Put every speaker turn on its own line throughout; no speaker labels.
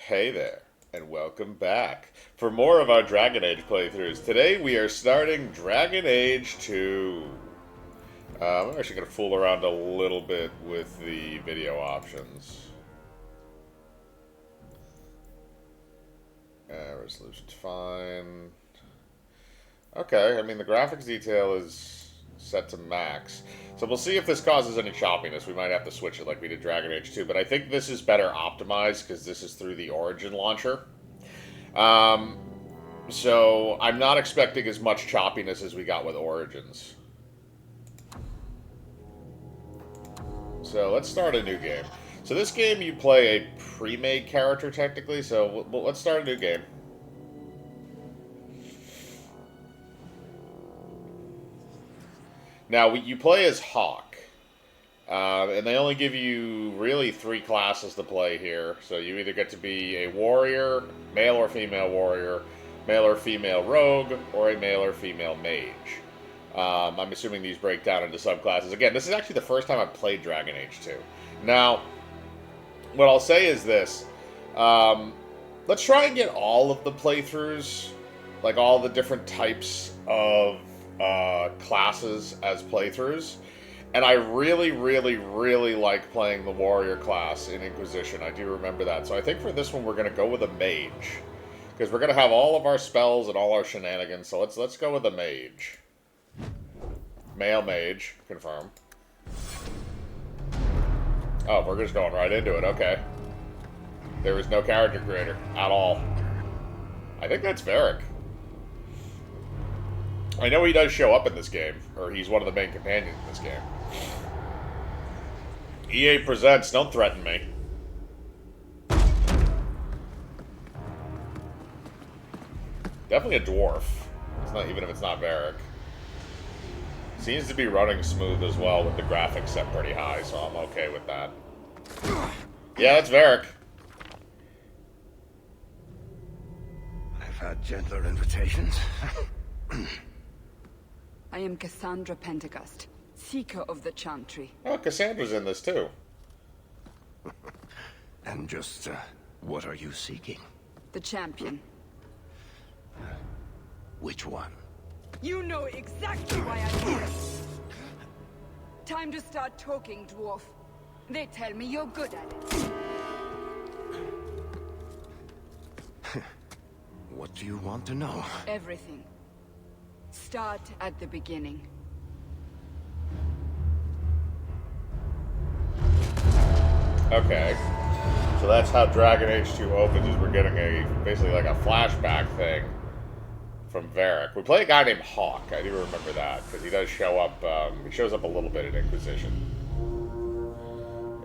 Hey there, and welcome back for more of our Dragon Age playthroughs. Today we are starting Dragon Age 2. I'm actually going to fool around a little bit with the video options. Resolution's fine. Okay, I mean the graphics detail is set to max. So we'll see if this causes any choppiness. We might have to switch it like we did Dragon Age 2, but I think this is better optimized because this is through the Origin launcher. Um, so I'm not expecting as much choppiness as we got with Origins. So let's start a new game. So this game you play a pre-made character technically, so let's start a new game. Now, you play as Hawk, and they only give you really 3 classes to play here. So you either get to be a warrior, male or female warrior, male or female rogue, or a male or female mage. I'm assuming these break down into subclasses. Again, this is actually the first time I've played Dragon Age 2. Now, what I'll say is this. Let's try and get all of the playthroughs, like all the different types of classes as playthroughs. And I really, really, really like playing the warrior class in Inquisition. I do remember that. So I think for this one we're going to go with a mage. Because we're going to have all of our spells and all our shenanigans. So let's go with a mage. Male mage. Confirm. Oh, we're just going right into it. Okay. There is no character creator at all. I think that's Varric. I know he does show up in this game, or he's one of the main companions in this game. EA presents, don't threaten me. Definitely a dwarf. It's not, even if it's not Varric. Seems to be running smooth as well with the graphics set pretty high, so I'm okay with that. Yeah, that's Varric.
I've had gentler invitations.
I am Cassandra Pentagust, Seeker of the Chantry.
Oh, Cassandra's in this too.
And just, what are you seeking?
The champion.
Which one?
You know exactly why I'm here. Time to start talking, dwarf. They tell me you're good at it.
What do you want to know?
Everything. Start at the beginning.
Okay. So that's how Dragon Age 2 opens, is we're getting basically like a flashback thing from Varric. We play a guy named Hawk. I do remember that, because he does show up, he shows up a little bit in Inquisition.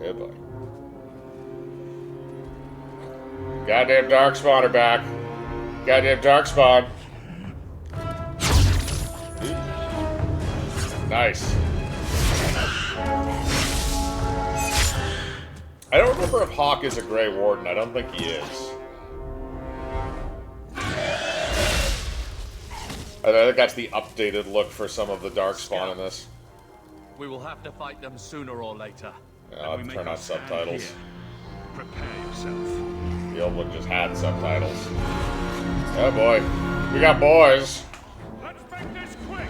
Yeah, boy. Goddamn Darkspawn are back. Goddamn Darkspawn. Nice. I don't remember if Hawk is a Grey Warden. I don't think he is. I think that's the updated look for some of the Darkspawn in this.
We will have to fight them sooner or later.
Yeah, I'll have to turn on subtitles.
Here. Prepare yourself.
The old one just had subtitles. Oh boy. We got boys.
Let's make this quick.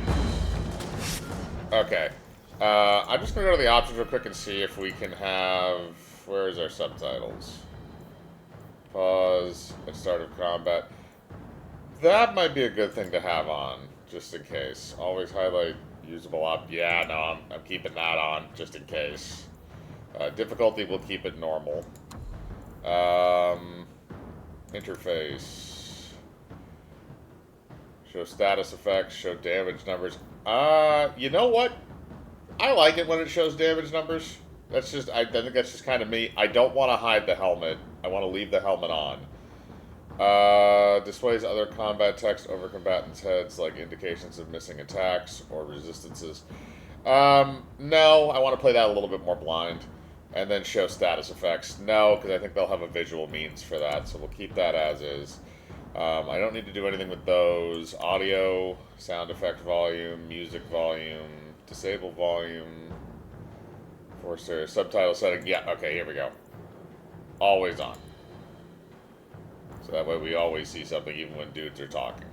Okay. I'm just going to go to the options real quick and see if we can have... Where is our subtitles? Pause at start of combat. That might be a good thing to have on, just in case. Always highlight usable Yeah, no, I'm keeping that on, just in case. Difficulty, we'll keep it normal. Interface. Show status effects, show damage numbers. You know what? I like it when it shows damage numbers. That's just, I think that's just kind of me. I don't want to hide the helmet. I want to leave the helmet on. Displays other combat text over combatants' heads, like indications of missing attacks or resistances. No, I want to play that a little bit more blind. And then show status effects. No, because I think they'll have a visual means for that, so we'll keep that as is. I don't need to do anything with those. Audio, sound effect volume, music volume, disable volume, force area, subtitle setting. Yeah, okay, here we go. Always on. So that way we always see something even when dudes are talking.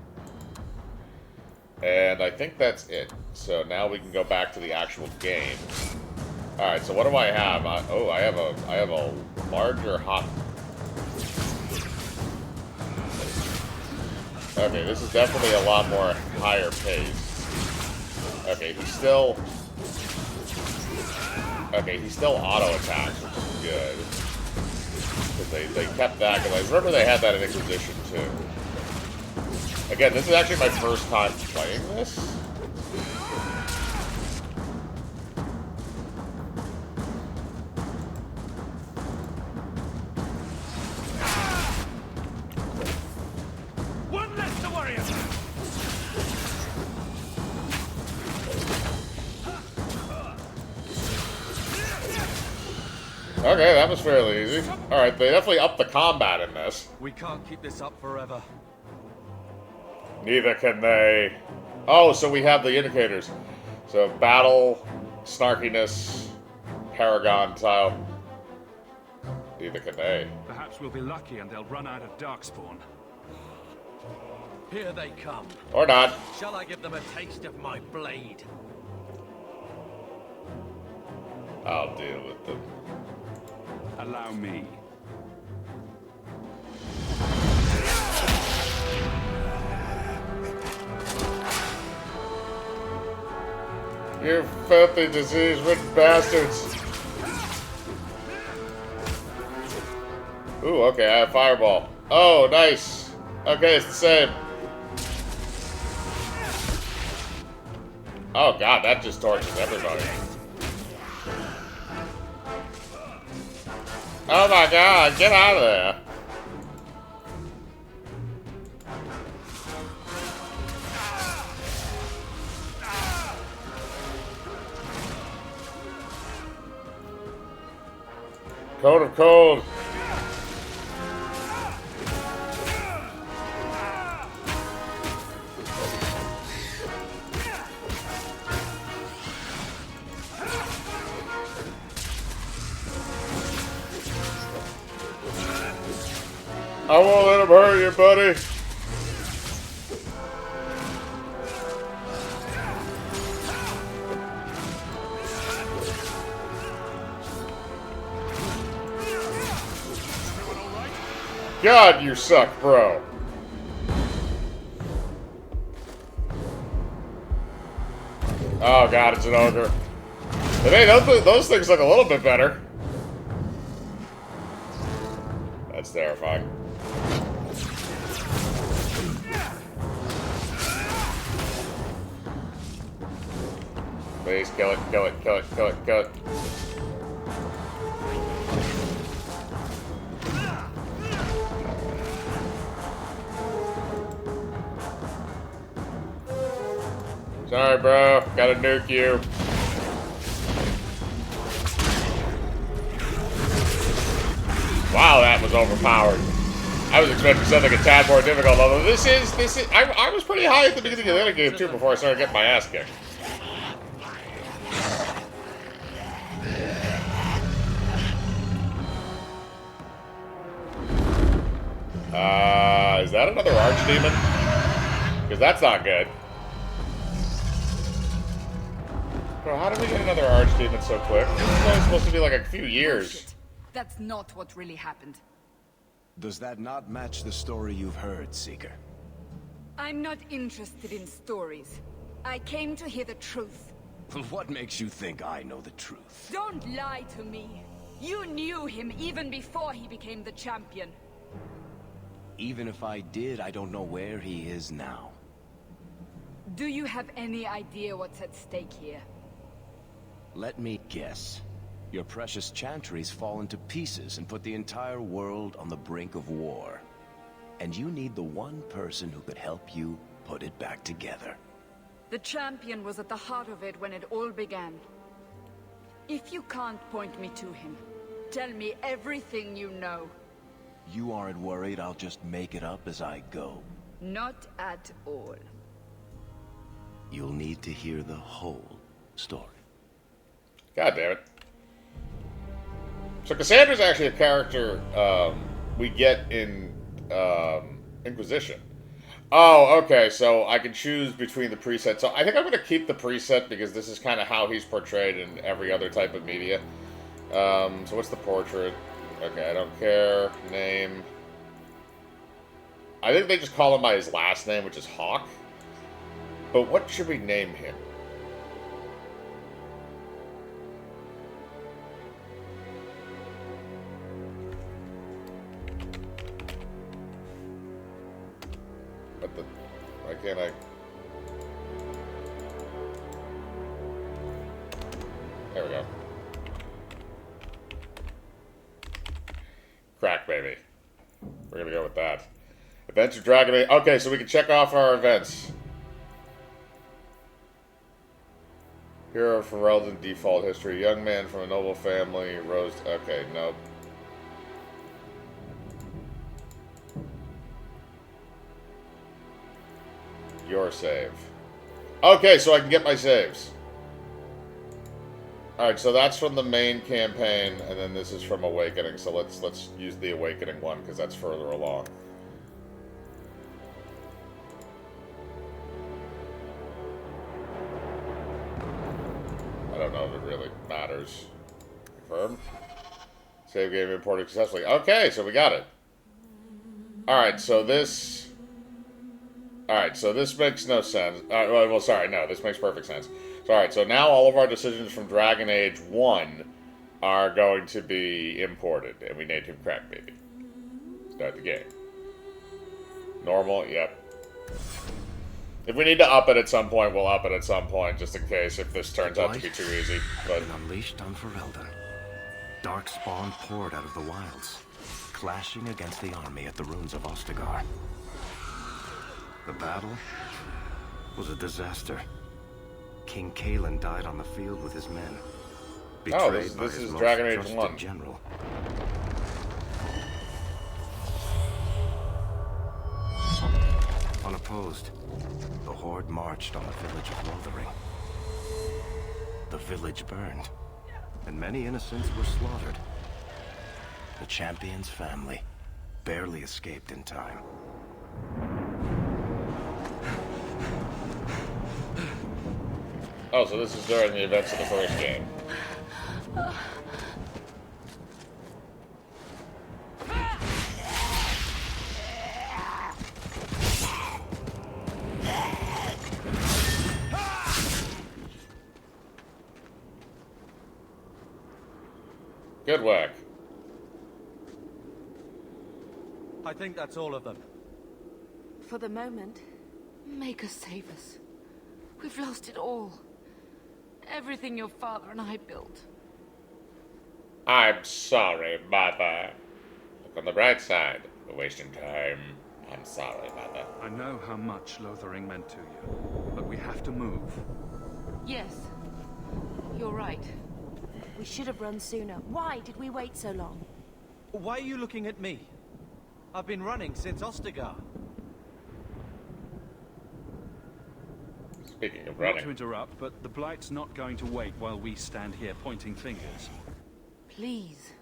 And I think that's it. So now we can go back to the actual game. Alright, so what do I have? I have a larger hot... Okay, this is definitely a lot more higher pace. Okay, he's still... Okay, he still auto-attacks, which is good. Because they kept that, because I remember they had that in Inquisition, too. Again, this is actually my first time playing this.
One less to worry about.
Okay, that was fairly easy. Alright, they definitely upped the combat in this.
We can't keep this up forever.
Neither can they. Oh, so we have the indicators. So battle, snarkiness, Paragon style. Neither can they.
Perhaps we'll be lucky and they'll run out of Darkspawn.
Here they come.
Or not.
Shall I give them a taste of my blade?
I'll deal with them.
Allow me.
You filthy, disease-ridden bastards. Ooh, okay, I have Fireball. Oh, nice. Okay, it's the same. Oh god, that just torches everybody. Oh my god, get out of there. Code of Cold. I won't let him hurt you, buddy. God, you suck, bro. Oh god, it's an ogre. But hey, those things look a little bit better. That's terrifying. Please kill it, kill it, kill it, kill it, kill it. Sorry, bro. Gotta nuke you. Wow, that was overpowered. I was expecting something a tad more difficult, although this is, I was pretty high at the beginning of the other game, too, before I started getting my ass kicked. Is that another archdemon? Because that's not good. Bro, how did we get another archdemon so quick? This is only supposed to be like a few years.
Bullshit. That's not what really happened.
Does that not match the story you've heard, Seeker?
I'm not interested in stories. I came to hear the truth.
Well, what makes you think I know the truth?
Don't lie to me. You knew him even before he became the champion.
Even if I did, I don't know where he is now.
Do you have any idea what's at stake here?
Let me guess. Your precious chantries fallen to pieces and put the entire world on the brink of war. And you need the one person who could help you put it back together.
The champion was at the heart of it when it all began. If you can't point me to him, tell me everything you know.
You aren't worried I'll just make it up as I go?
Not at all.
You'll need to hear the whole story.
God damn it. So Cassandra's actually a character we get in Inquisition. Oh, okay, so I can choose between the presets. So I think I'm going to keep the preset because this is kind of how he's portrayed in every other type of media. So what's the portrait? Okay, I don't care. Name. I think they just call him by his last name, which is Hawk. But what should we name him? But the... Why can't I... There we go. Crack, baby. We're gonna go with that. Adventure Dragon Age. Okay, so we can check off our events. Hero from relevant default history. Young man from a noble family. Rose. Okay, nope. Your save. Okay, so I can get my saves. Alright, so that's from the main campaign, and then this is from Awakening. So let's use the Awakening one, because that's further along. I don't know if it really matters. Confirm. Save game imported successfully. Okay, so we got it. Alright, so this... Alright, so this makes no sense. Well, sorry, no, this makes perfect sense. So, alright, so now all of our decisions from Dragon Age 1 are going to be imported, and we named him Crack Baby. Start the game. Normal, yep. If we need to up it at some point, we'll up it at some point, just in case if this turns out to be too easy. But
been unleashed on Ferelden. Darkspawn poured out of the wilds, clashing against the army at the ruins of Ostagar. The battle was a disaster. King Kalen died on the field with his men.
oh,
Betrayed by
this
his
is
most
Dragon Age
trusted
1.
general. Unopposed, the Horde marched on the village of Lothering. The village burned, and many innocents were slaughtered. The champion's family barely escaped in time.
Oh, so this is during the events of the first game. Good work.
I think that's all of them.
For the moment, make us save us. We've lost it all. Everything your father and I built.
I'm sorry, Mother. Look on the bright side. We're wasting time. I'm sorry, Mother.
I know how much Lothering meant to you, but we have to move.
Yes, you're right.
We should have run sooner. Why did we wait so long?
Why are you looking at me? I've been running since Ostagar.
Speaking of
Not to
running.
interrupt, but the Blight's not going to wait while we stand here pointing fingers.
Please,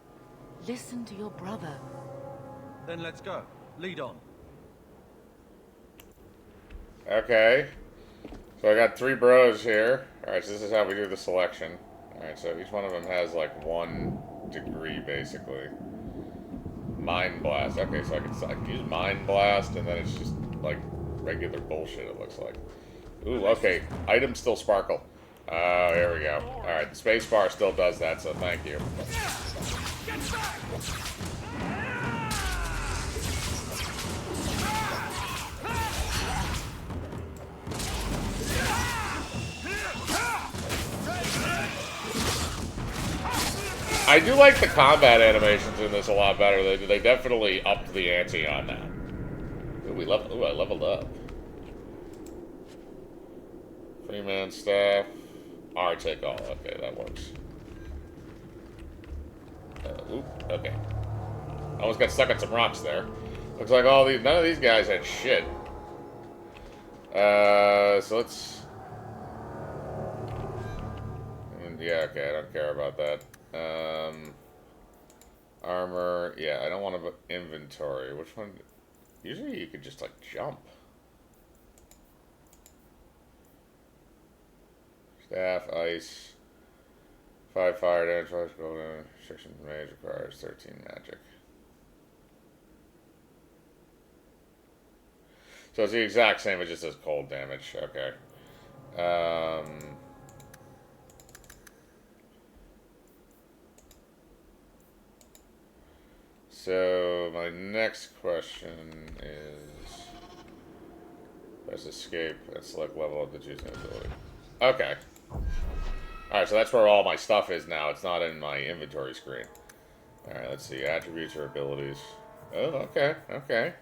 listen to your brother.
Then let's go. Lead on.
Okay. So I got 3 bros here. Alright, so this is how we do the selection. Alright, so each one of them has like 1 degree, basically. Mind Blast. Okay, so I can use Mind Blast, and then it's just like regular bullshit, it looks like. Ooh, okay. Items still sparkle. Here we go. Alright, the space bar still does that, so thank you. I do like the combat animations in this a lot better. They definitely upped the ante on that. Ooh, I leveled up. Freeman staff. R take all. Okay, that works. Okay. I almost got stuck on some rocks there. Looks like none of these guys had shit. So let's... Yeah, okay, I don't care about that. Armor, yeah, I don't want to put inventory. Which one? Usually you could just, like, jump. Staff, ice. 5 fire damage, 5 spell damage, restriction mage requires 13 magic. So it's the exact same, it just says cold damage. Okay. So my next question is, press escape and select level of the choosing ability. Okay. Alright, so that's where all my stuff is now. It's not in my inventory screen. Alright, let's see. Attributes or abilities. Oh, okay, okay.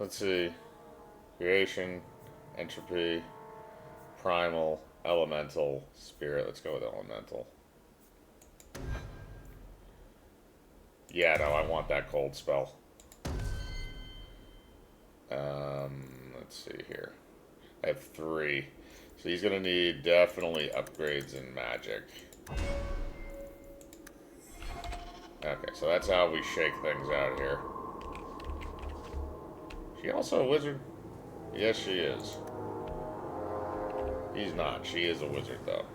Let's see. Creation, entropy, primal, elemental, spirit. Let's go with elemental. Yeah, no, I want that cold spell. Let's see here. I have 3. So he's going to need definitely upgrades in magic. Okay, so that's how we shake things out here. Is she also a wizard? Yes, she is. He's not. She is a wizard, though.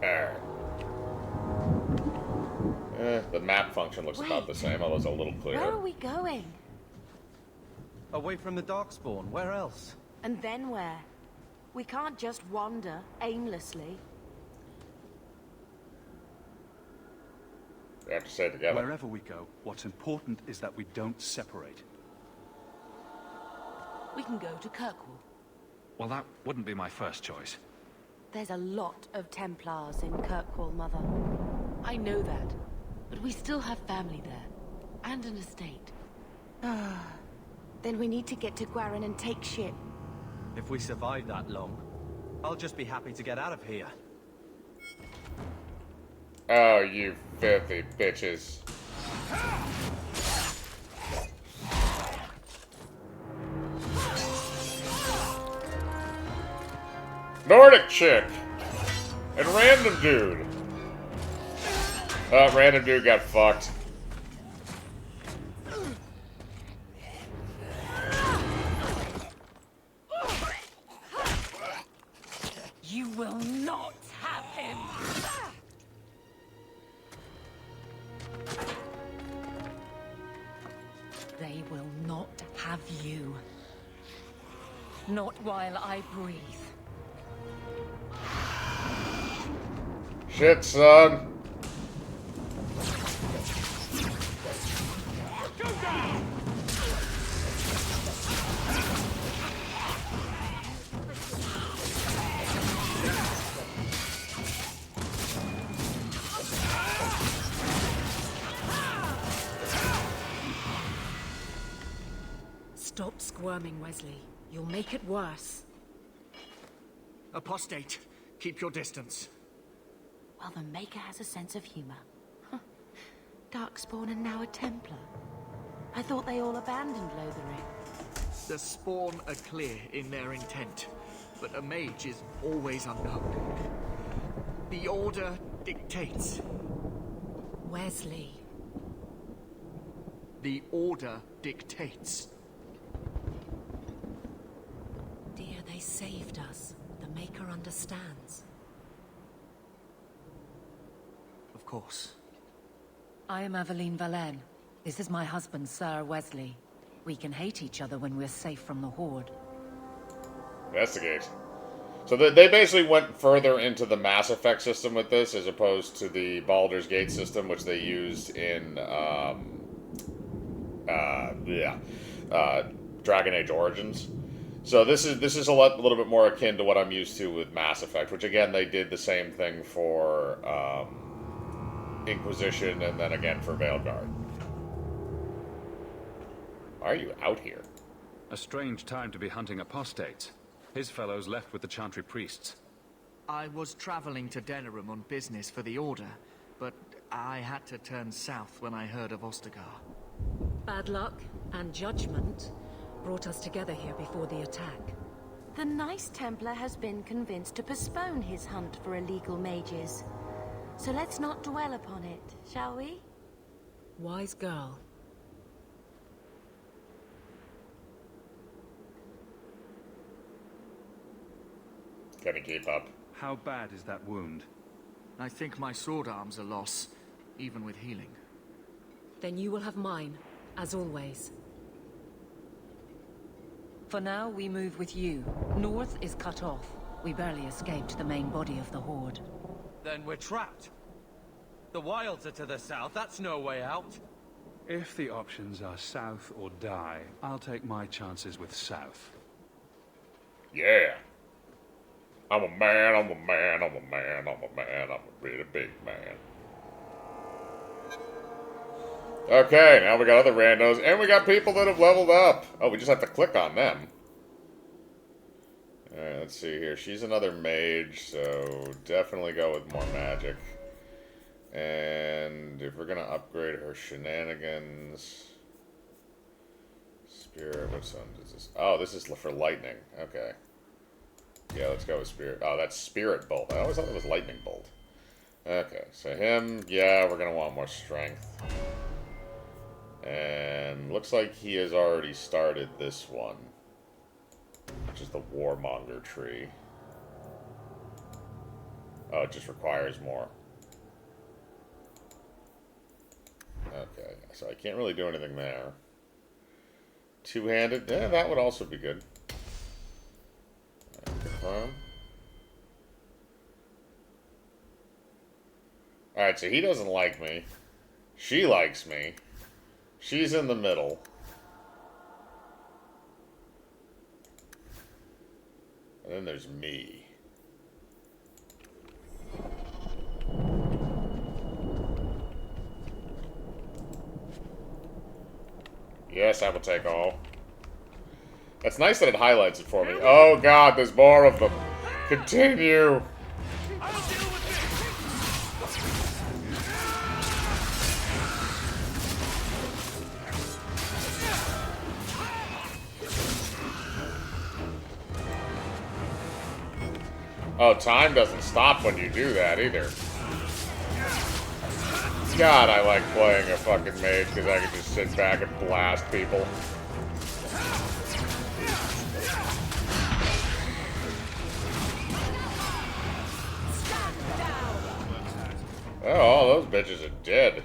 Alright. The map function looks about the same, although it's a little clearer.
Where are we going?
Away from the Darkspawn. Where else?
And then where? We can't just wander aimlessly.
We have to stay together.
Wherever we go, what's important is that we don't separate.
We can go to Kirkwall.
Well, that wouldn't be my first choice.
There's a lot of Templars in Kirkwall, Mother. I know that. But we still have family there. And an estate. Then we need to get to Gwarin and take ship.
If we survive that long, I'll just be happy to get out of here.
Oh, you filthy bitches. Nordic chick! And random dude! Random dude got fucked.
You will not have him! They will not have you. Not while I breathe.
Shit, son.
Stop squirming, Wesley. You'll make it worse.
Apostate, keep your distance.
Well, the Maker has a sense of humor. Huh. Darkspawn and now a Templar. I thought they all abandoned Lothering.
The Spawn are clear in their intent, but a mage is always unknown. The Order dictates.
Wesley.
The Order dictates.
Dear, they saved us. The Maker understands.
Of course.
I am Aveline Valenne. This is my husband, Sir Wesley. We can hate each other when we're safe from the Horde.
Investigate. So they basically went further into the Mass Effect system with this, as opposed to the Baldur's Gate system, which they used in Dragon Age Origins. So this is a little bit more akin to what I'm used to with Mass Effect, which again they did the same thing for Inquisition and then again for Veilguard. Why are you out here?
A strange time to be hunting apostates. His fellows left with the Chantry priests.
I was traveling to Denerim on business for the Order, but I had to turn south when I heard of Ostagar.
Bad luck and judgment brought us together here before the attack.
The nice Templar has been convinced to postpone his hunt for illegal mages. So let's not dwell upon it, shall we?
Wise girl.
Can he keep up?
How bad is that wound?
I think my sword arm's a loss, even with healing.
Then you will have mine, as always. For now, we move with you. North is cut off. We barely escaped the main body of the Horde.
Then we're trapped. The wilds are to the south. That's no way out.
If the options are south or die, I'll take my chances with south.
Yeah. I'm a man, I'm a man, I'm a man, I'm a man, I'm a really big man. Okay, now we got other randos, and we got people that have leveled up. Oh, we just have to click on them. Alright, let's see here. She's another mage, so definitely go with more magic. And if we're gonna upgrade her shenanigans... Spirit, which one is this? Oh, this is for lightning. Okay. Yeah, let's go with Spirit. Oh, that's Spirit Bolt. I always thought it was Lightning Bolt. Okay, so him, yeah, we're gonna want more strength. And looks like he has already started this one, which is the Warmonger tree. Oh, it just requires more. Okay, so I can't really do anything there. Two-handed, yeah, that would also be good. Confirm. Alright, so he doesn't like me. She likes me. She's in the middle. And then there's me. Yes, I will take all. That's nice that it highlights it for me. Oh god, there's more of them. Continue. Oh, time doesn't stop when you do that either. God, I like playing a fucking mage because I can just sit back and blast people. Oh, all those bitches are dead.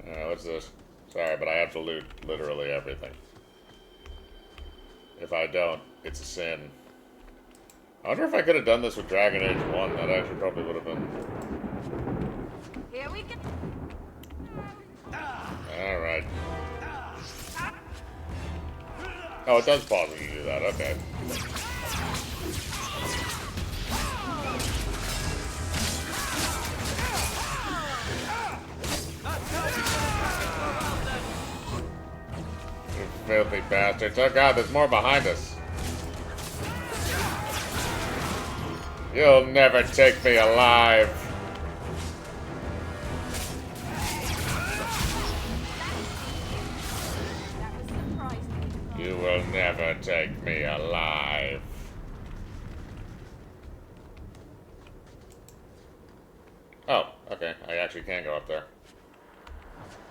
What's this? Sorry, but I have to loot literally everything. If I don't, it's a sin. I wonder if I could have done this with Dragon Age 1. That actually probably would have been...
Here we go.
Alright. Oh, it does pause when you do that. Okay. You filthy bastards. Oh god, there's more behind us. You'll never take me alive. You will never take me alive. Oh, okay. I actually can go up there.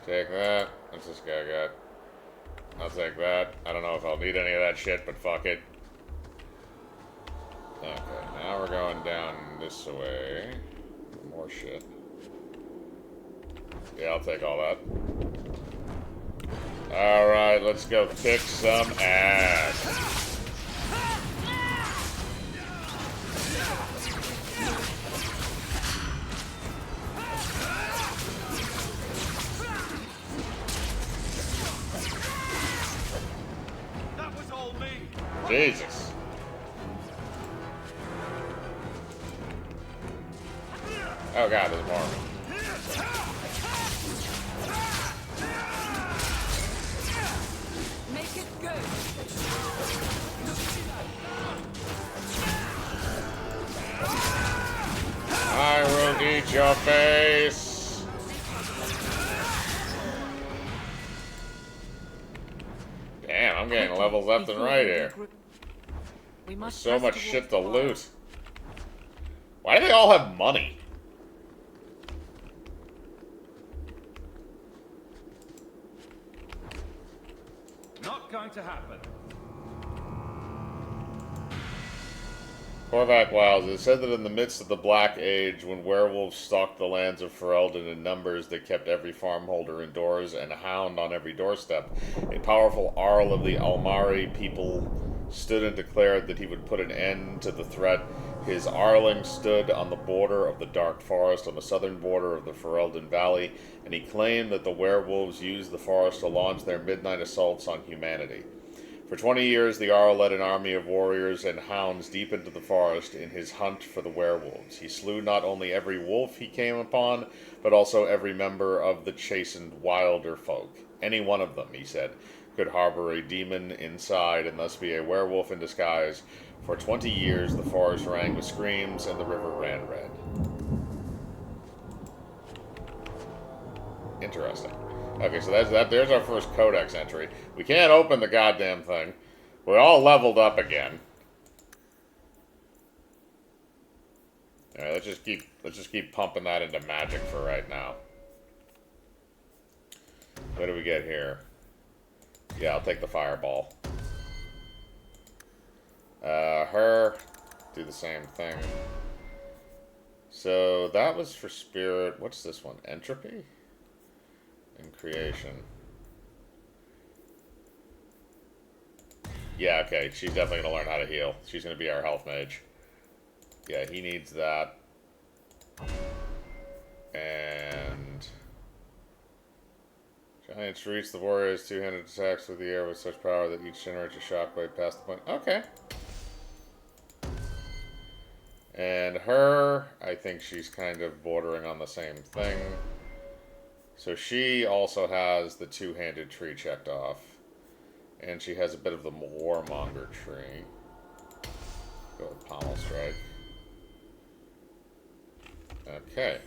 Take that. What's this guy got? I'll take that. I don't know if I'll need any of that shit, but fuck it. Okay, now we're going down this way. More shit. Yeah, I'll take all that. Alright, let's go kick some ass.
That was all me.
Jesus. Oh god, there's more.
Make it good.
I will eat your face. Damn, I'm getting levels left and right here.
We
There's
must
so
press
much
towards
shit
the
to
wall.
loot. Why do they all have money?
Not going to happen.
Korvac Wilds. It is said that in the midst of the Black Age, when werewolves stalked the lands of Ferelden in numbers that kept every farmholder indoors and a hound on every doorstep, a powerful Arl of the Almari people stood and declared that he would put an end to the threat. His Arling stood on the border of the Dark Forest on the southern border of the Ferelden Valley, and he claimed that the werewolves used the forest to launch their midnight assaults on humanity. For 20 years, the Arl led an army of warriors and hounds deep into the forest in his hunt for the werewolves. He slew not only every wolf he came upon, but also every member of the chastened wilder folk. Any one of them, he said, could harbor a demon inside and thus be a werewolf in disguise. For 20 years, the forest rang with screams and the river ran red. Interesting. Okay, so there's our first codex entry. We can't open the goddamn thing. We're all leveled up again. Alright, let's just keep pumping that into magic for right now. What do we get here? Yeah, I'll take the fireball. Her, do the same thing. So that was for spirit. What's this one? Entropy? And creation. Yeah, okay. She's definitely going to learn how to heal. She's going to be our health mage. Yeah, he needs that. And giants reach the warriors' two-handed attacks with the air with such power that each generates a shockwave past the point. Okay. And her, I think she's kind of bordering on the same thing. So she also has the two-handed tree checked off. And she has a bit of the warmonger tree. Go with pommel strike. Okay.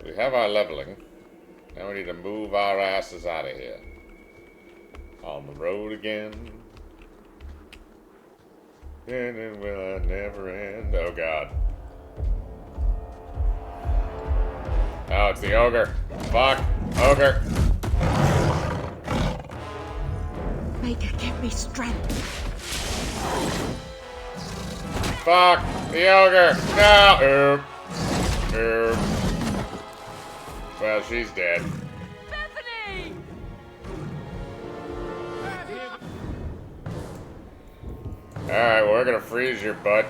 So we have our leveling. Now we need to move our asses out of here. On the road again. And it will never end. Oh god. Oh, it's the ogre. Fuck. Ogre.
Maker, give me strength.
Fuck. The ogre. No. Oop. Oop. Well, she's dead.
Bethany!
Alright, well, we're gonna freeze your butt.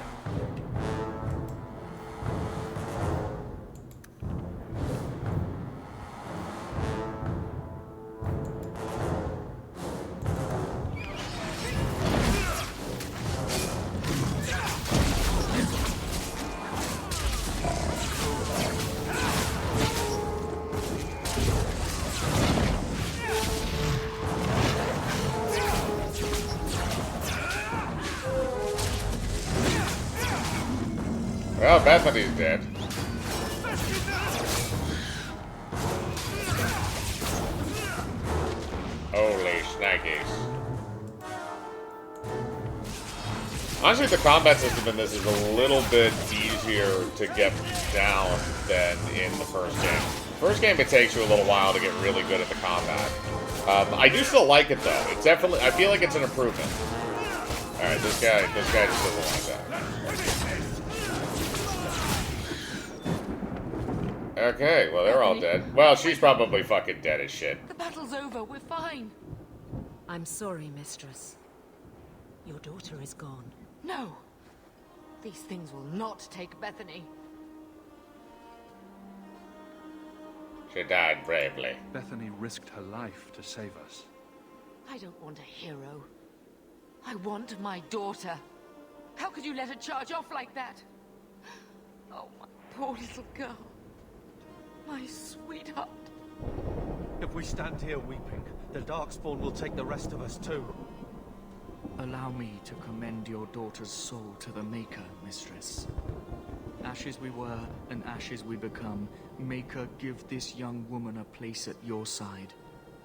Well, Bethany's dead. Holy shnikes. Honestly, the combat system in this is a little bit easier to get down than in the first game. First game, it takes you a little while to get really good at the combat. I do still like it, though. It's definitely, I feel like it's an improvement. Alright, this guy just doesn't want that. Okay, well, they're all dead. Well, she's probably fucking dead as shit.
The battle's over. We're fine.
I'm sorry, mistress. Your daughter is gone.
No. These things will not take Bethany.
She died bravely.
Bethany risked her life to save us.
I don't want a hero. I want my daughter. How could you let her charge off like that? Oh, my poor little girl. My sweetheart.
If we stand here weeping, the Darkspawn will take the rest of us too.
Allow me to commend your daughter's soul to the Maker, mistress. Ashes we were, and ashes we become. Maker, give this young woman a place at your side.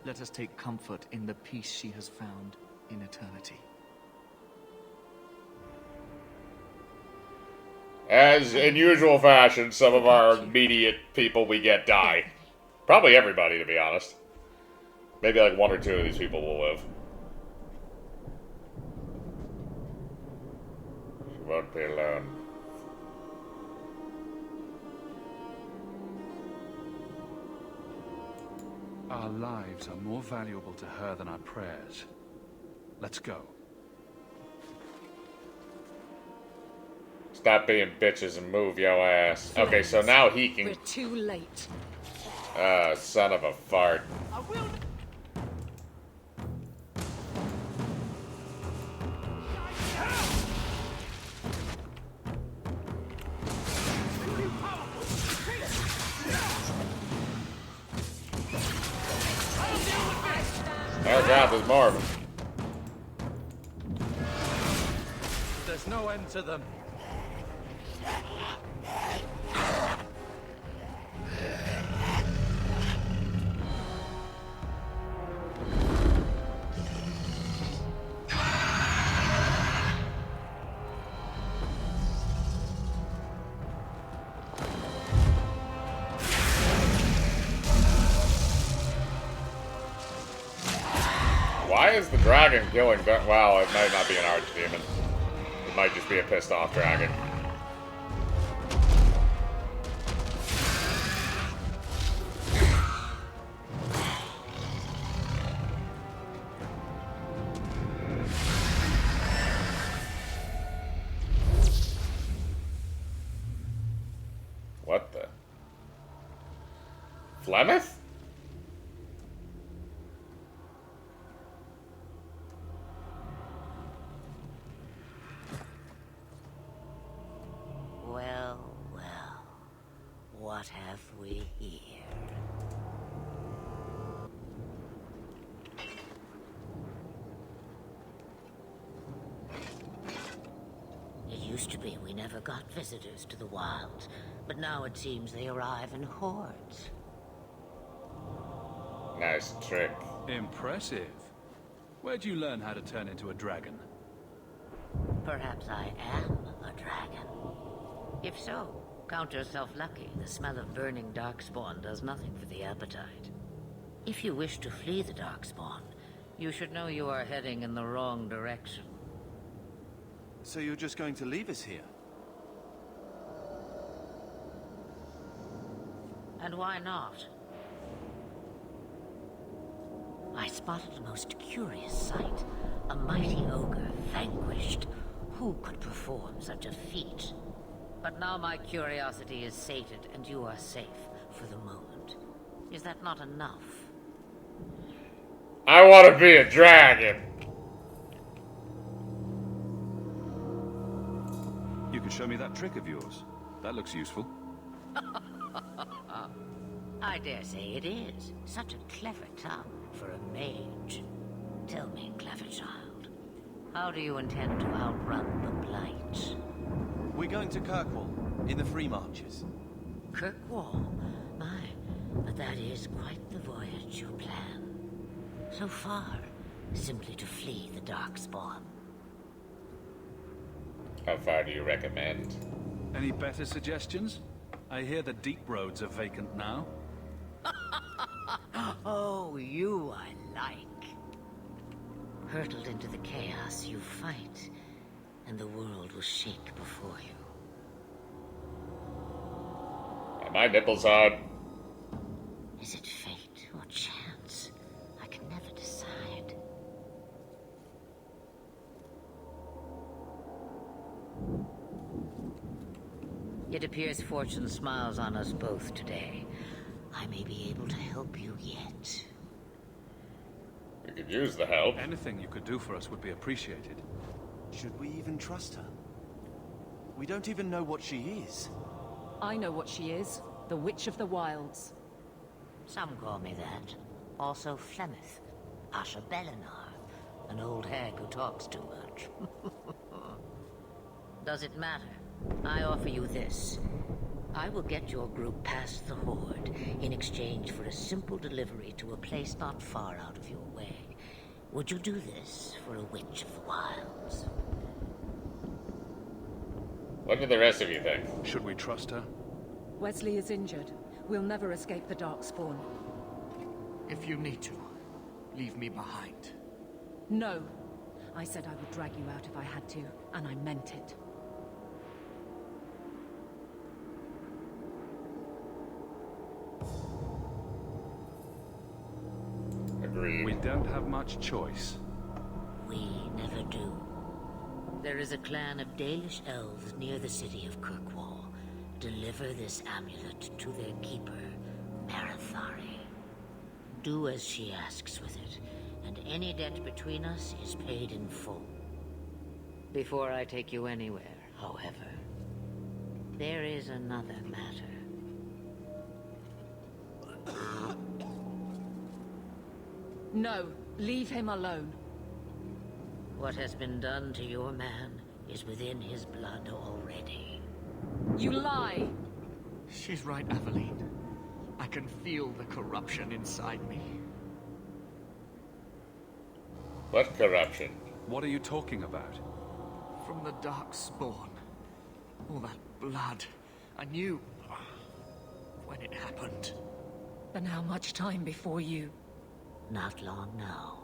Let us take comfort in the peace she has found in eternity.
As in usual fashion, some of our immediate people we get die. Probably everybody, to be honest. Maybe like one or two of these people will live. You won't be alone.
Our lives are more valuable to her than our prayers. Let's go.
Stop being bitches and move your ass. Okay, so now he can...
We're too late.
Son of a fart.
I will.
Oh god, there's more of them.
There's no end to them.
Why is the dragon killing? Well, it might not be an archdemon. It might just be a pissed off dragon. What the? Flemeth?
Well, well. What have we here? It used to be we never got visitors to the wilds, but now it seems they arrive in hordes.
Nice trick.
Impressive. Where'd you learn how to turn into a dragon?
Perhaps I am a dragon. If so, count yourself lucky. The smell of burning darkspawn does nothing for the appetite. If you wish to flee the darkspawn, you should know you are heading in the wrong direction.
So you're just going to leave us here?
And why not? I spotted a most curious sight. A mighty ogre vanquished. Who could perform such a feat? But now my curiosity is sated, and you are safe for the moment. Is that not enough?
I want to be a dragon.
You could show me that trick of yours. That looks useful.
I dare say it is. Such a clever tongue for a mage. Tell me, clever child, how do you intend to outrun the Blight?
We're going to Kirkwall, in the Free Marches.
Kirkwall? My, but that is quite the voyage you plan. So far, simply to flee the Darkspawn.
How far do you recommend?
Any better suggestions? I hear the deep roads are vacant now.
Oh, you I like. Hurtled into the chaos, you fight, and the world will shake before you.
Are my nipples hard?
Is it fate or chance? I can never decide. It appears fortune smiles on us both today. I may be able to help you yet.
We could use the help.
Anything you could do for us would be appreciated.
Should we even trust her? We don't even know what she is.
I know what she is. The Witch of the Wilds.
Some call me that. Also Flemeth. Asha Belinar. An old hag who talks too much. Does it matter? I offer you this. I will get your group past the Horde in exchange for a simple delivery to a place not far out of your way. Would you do this for a Witch of the Wilds?
What do the rest of you think?
Should we trust her?
Wesley is injured. We'll never escape the Darkspawn.
If you need to, leave me behind.
No. I said I would drag you out if I had to, and I meant it.
We
Agreed.
don't have much choice.
We never do. There is a clan of Dalish elves near the city of Kirkwall. Deliver this amulet to their keeper, Marathari. Do as she asks with it, and any debt between us is paid in full. Before I take you anywhere, however, there is another matter.
No, leave him alone.
What has been done to your man is within his blood already.
You lie!
She's right, Aveline. I can feel the corruption inside me.
What corruption?
What are you talking about?
From the Darkspawn. All that blood. I knew when it happened.
And how much time before you?
Not long now,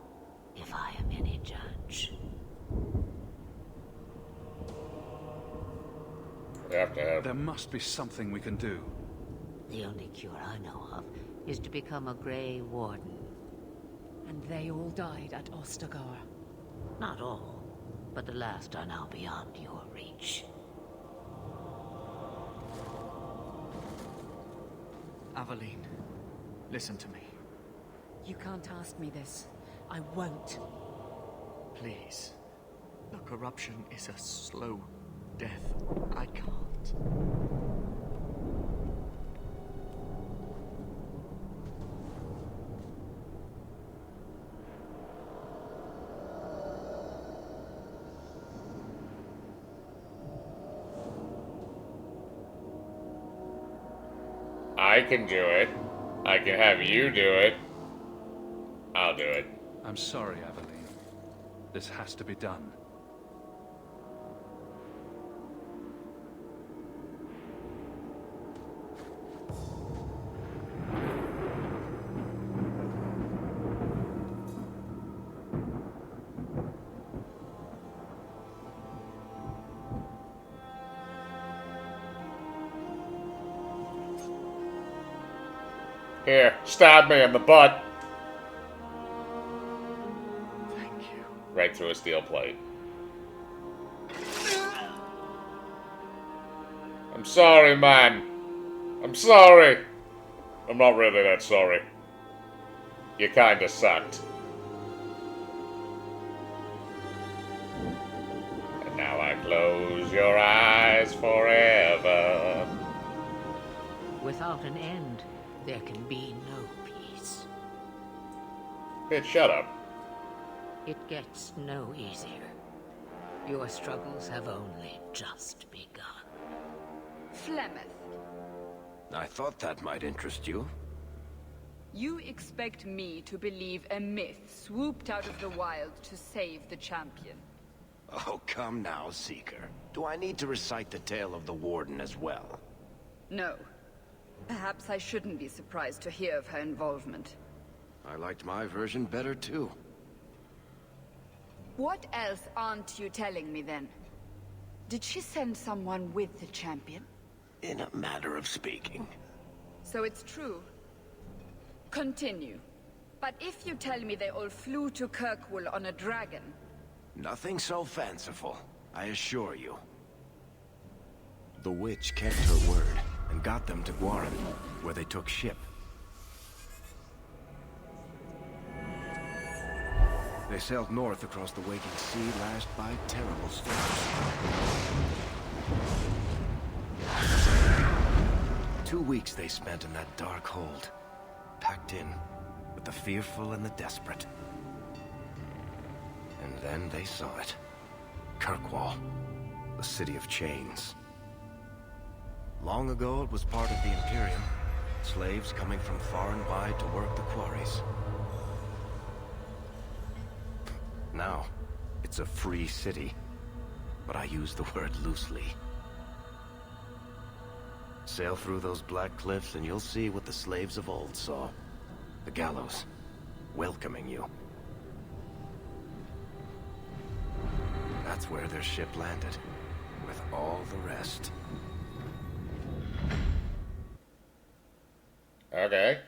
if I am any judge.
We have to have.
There must be something we can do.
The only cure I know of is to become a Grey Warden.
And they all died at Ostagar.
Not all, but the last are now beyond your reach.
Aveline, listen to me.
You can't ask me this. I won't.
Please. The corruption is a slow death. I can't.
I can do it. I can have you do it. I'll do it.
I'm sorry, Aveline. This has to be done.
Here, stab me in the butt.
Thank you.
Right through a steel plate. I'm sorry, man. I'm sorry. I'm not really that sorry. You kinda sucked. And now I close your eyes forever.
Without an end, there can be no peace.
Bitch, shut up.
It gets no easier. Your struggles have only just begun.
Flemeth,
I thought that might interest you.
you expect me to believe a myth swooped out of the wild to save the champion?
Oh, come now, Seeker. Do I need to recite the tale of the Warden as well?
No. Perhaps I shouldn't be surprised to hear of her involvement.
I liked my version better, too.
What else aren't you telling me then? Did she send someone with the champion?
In a matter of speaking.
So it's true. Continue. But if you tell me they all flew to Kirkwall on a dragon...
Nothing so fanciful, I assure you. The witch kept her word and got them to Guaran, where they took ship. They sailed north across the waking sea, lashed by terrible storms. 2 weeks they spent in that dark hold, packed in with the fearful and the desperate. And then they saw it. Kirkwall, the city of chains. Long ago it was part of the Imperium, slaves coming from far and wide to work the quarries. Now, it's a free city, but I use the word loosely. Sail through those black cliffs and you'll see what the slaves of old saw. The gallows, welcoming you. That's where their ship landed, with all the rest.
Okay.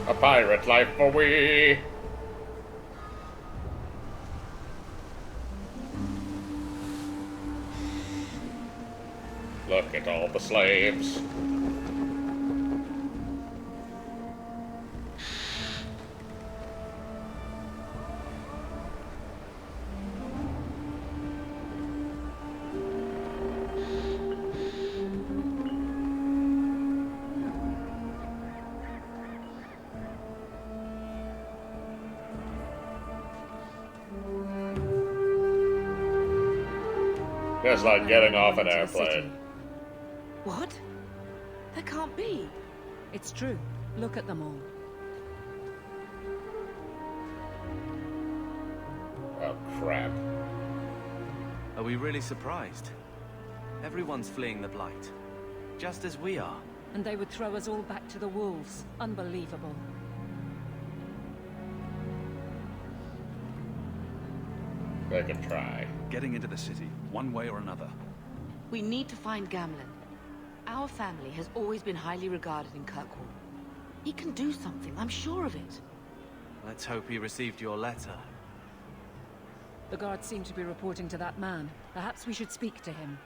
A pirate life for we. Look at all the slaves. Just like getting off an airplane.
What? That can't be. It's true. Look at them all.
Oh, crap.
Are we really surprised? Everyone's fleeing the Blight. Just as we are.
And they would throw us all back to the wolves. Unbelievable.
They can try.
Getting into the city, one way or another.
We need to find Gamlen. Our family has always been highly regarded in Kirkwall. He can do something, I'm sure of it.
Let's hope he received your letter.
The guards seem to be reporting to that man. Perhaps we should speak to him.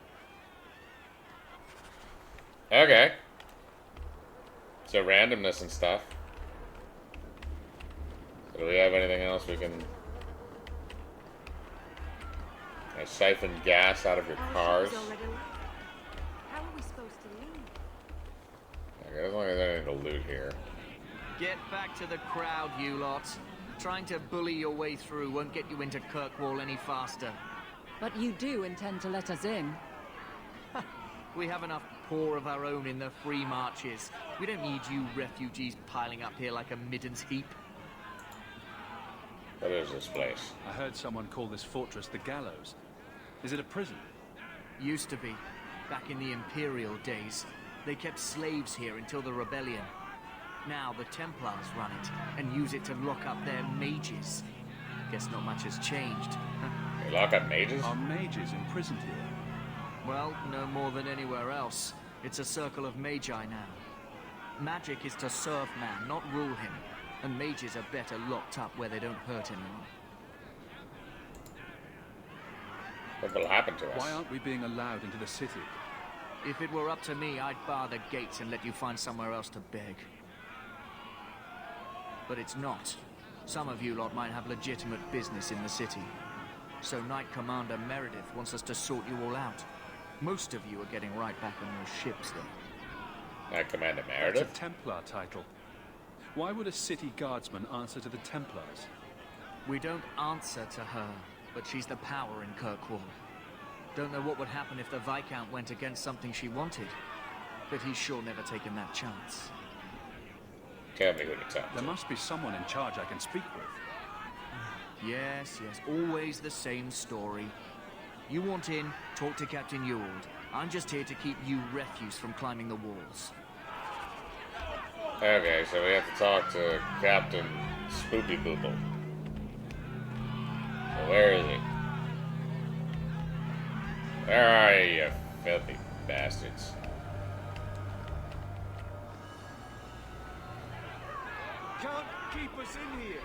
Okay. So randomness and stuff. So do we have anything else we can... siphon gas out of your cars?
How are we supposed to leave?
Okay, as long as there's anything to loot here.
Get back to the crowd, you lot. Trying to bully your way through won't get you into Kirkwall any faster.
But you do intend to let us in.
We have enough poor of our own in the free marches. We don't need you refugees piling up here like a middens heap.
What is this place?
I heard someone call this fortress the Gallows. Is it a prison?
Used to be. Back in the Imperial days. They kept slaves here until the rebellion. Now the Templars run it, and use it to lock up their mages. Guess not much has changed.
They lock up mages?
Are mages imprisoned here?
Well, no more than anywhere else. It's a circle of magi now. Magic is to serve man, not rule him. And mages are better locked up where they don't hurt anyone.
What will happen to us?
Why aren't we being allowed into the city?
If it were up to me, I'd bar the gates and let you find somewhere else to beg. But it's not. Some of you lot might have legitimate business in the city. So Knight Commander Meredith wants us to sort you all out. Most of you are getting right back on your ships, though.
Knight Commander
That's
Meredith?
a Templar title. Why would a city guardsman answer to the Templars?
We don't answer to her, but she's the power in Kirkwall. Don't know what would happen if the Viscount went against something she wanted, but he's sure never taken that chance.
Tell me who to talk
There
to.
must be someone in charge I can speak with.
Yes, always the same story. You want in, talk to Captain Ewald. I'm just here to keep you refuse from climbing the walls.
Okay, so we have to talk to Captain Spoopy Boople. So where is he? Where are you, you filthy bastards?
Can't keep us in here.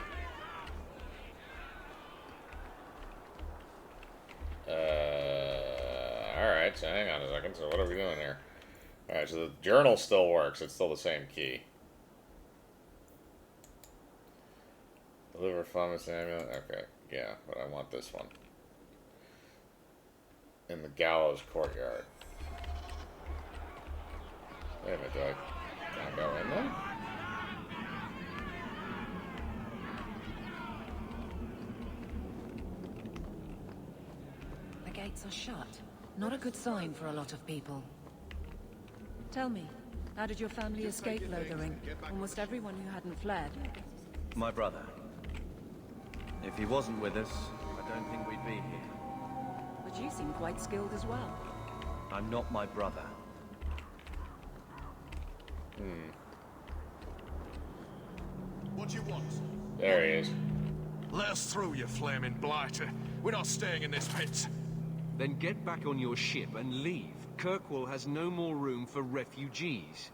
Alright, so hang on a second. So what are we doing here? Alright, so the journal still works. It's still the same key. Deliver Thomas amulet. Okay, yeah, but I want this one. In the gallows courtyard. Wait a minute, do I can't go in there?
The gates are shut. Not a good sign for a lot of people. Tell me, how did your family escape Lothering? Almost everyone who hadn't fled.
My brother. If he wasn't with us, I don't think we'd be here.
But you seem quite skilled as well.
I'm not my brother.
What do you want?
There he is.
Let us through, you flaming blighter. We're not staying in this pit.
Then get back on your ship and leave. Kirkwall has no more room for refugees.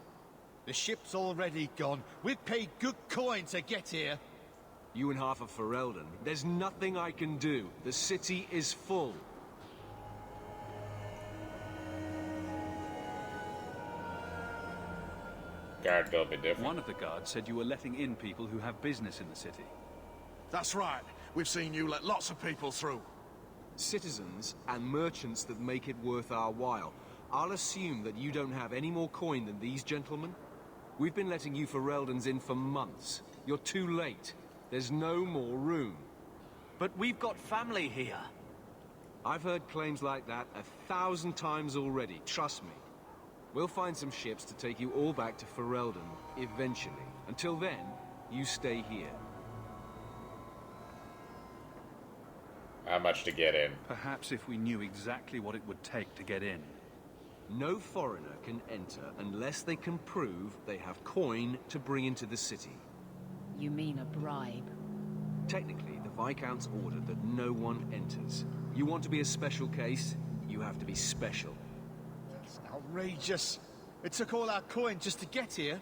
The ship's already gone. We've paid good coin to get here.
You and half of Ferelden. There's nothing I can do. The city is full.
Guard will be different.
One of the guards said you were letting in people who have business in the city.
That's right. We've seen you let lots of people through.
Citizens and merchants that make it worth our while. I'll assume that you don't have any more coin than these gentlemen. We've been letting you Fereldans in for months. You're too late. There's no more room.
But we've got family here.
I've heard claims like that 1,000 times already, trust me. We'll find some ships to take you all back to Ferelden, eventually. Until then, you stay here.
How much to get in?
Perhaps if we knew exactly what it would take to get in.
No foreigner can enter unless they can prove they have coin to bring into the city.
You mean a bribe?
Technically, the Viscount's ordered that no one enters. You want to be a special case, you have to be special.
That's outrageous. It took all our coin just to get here.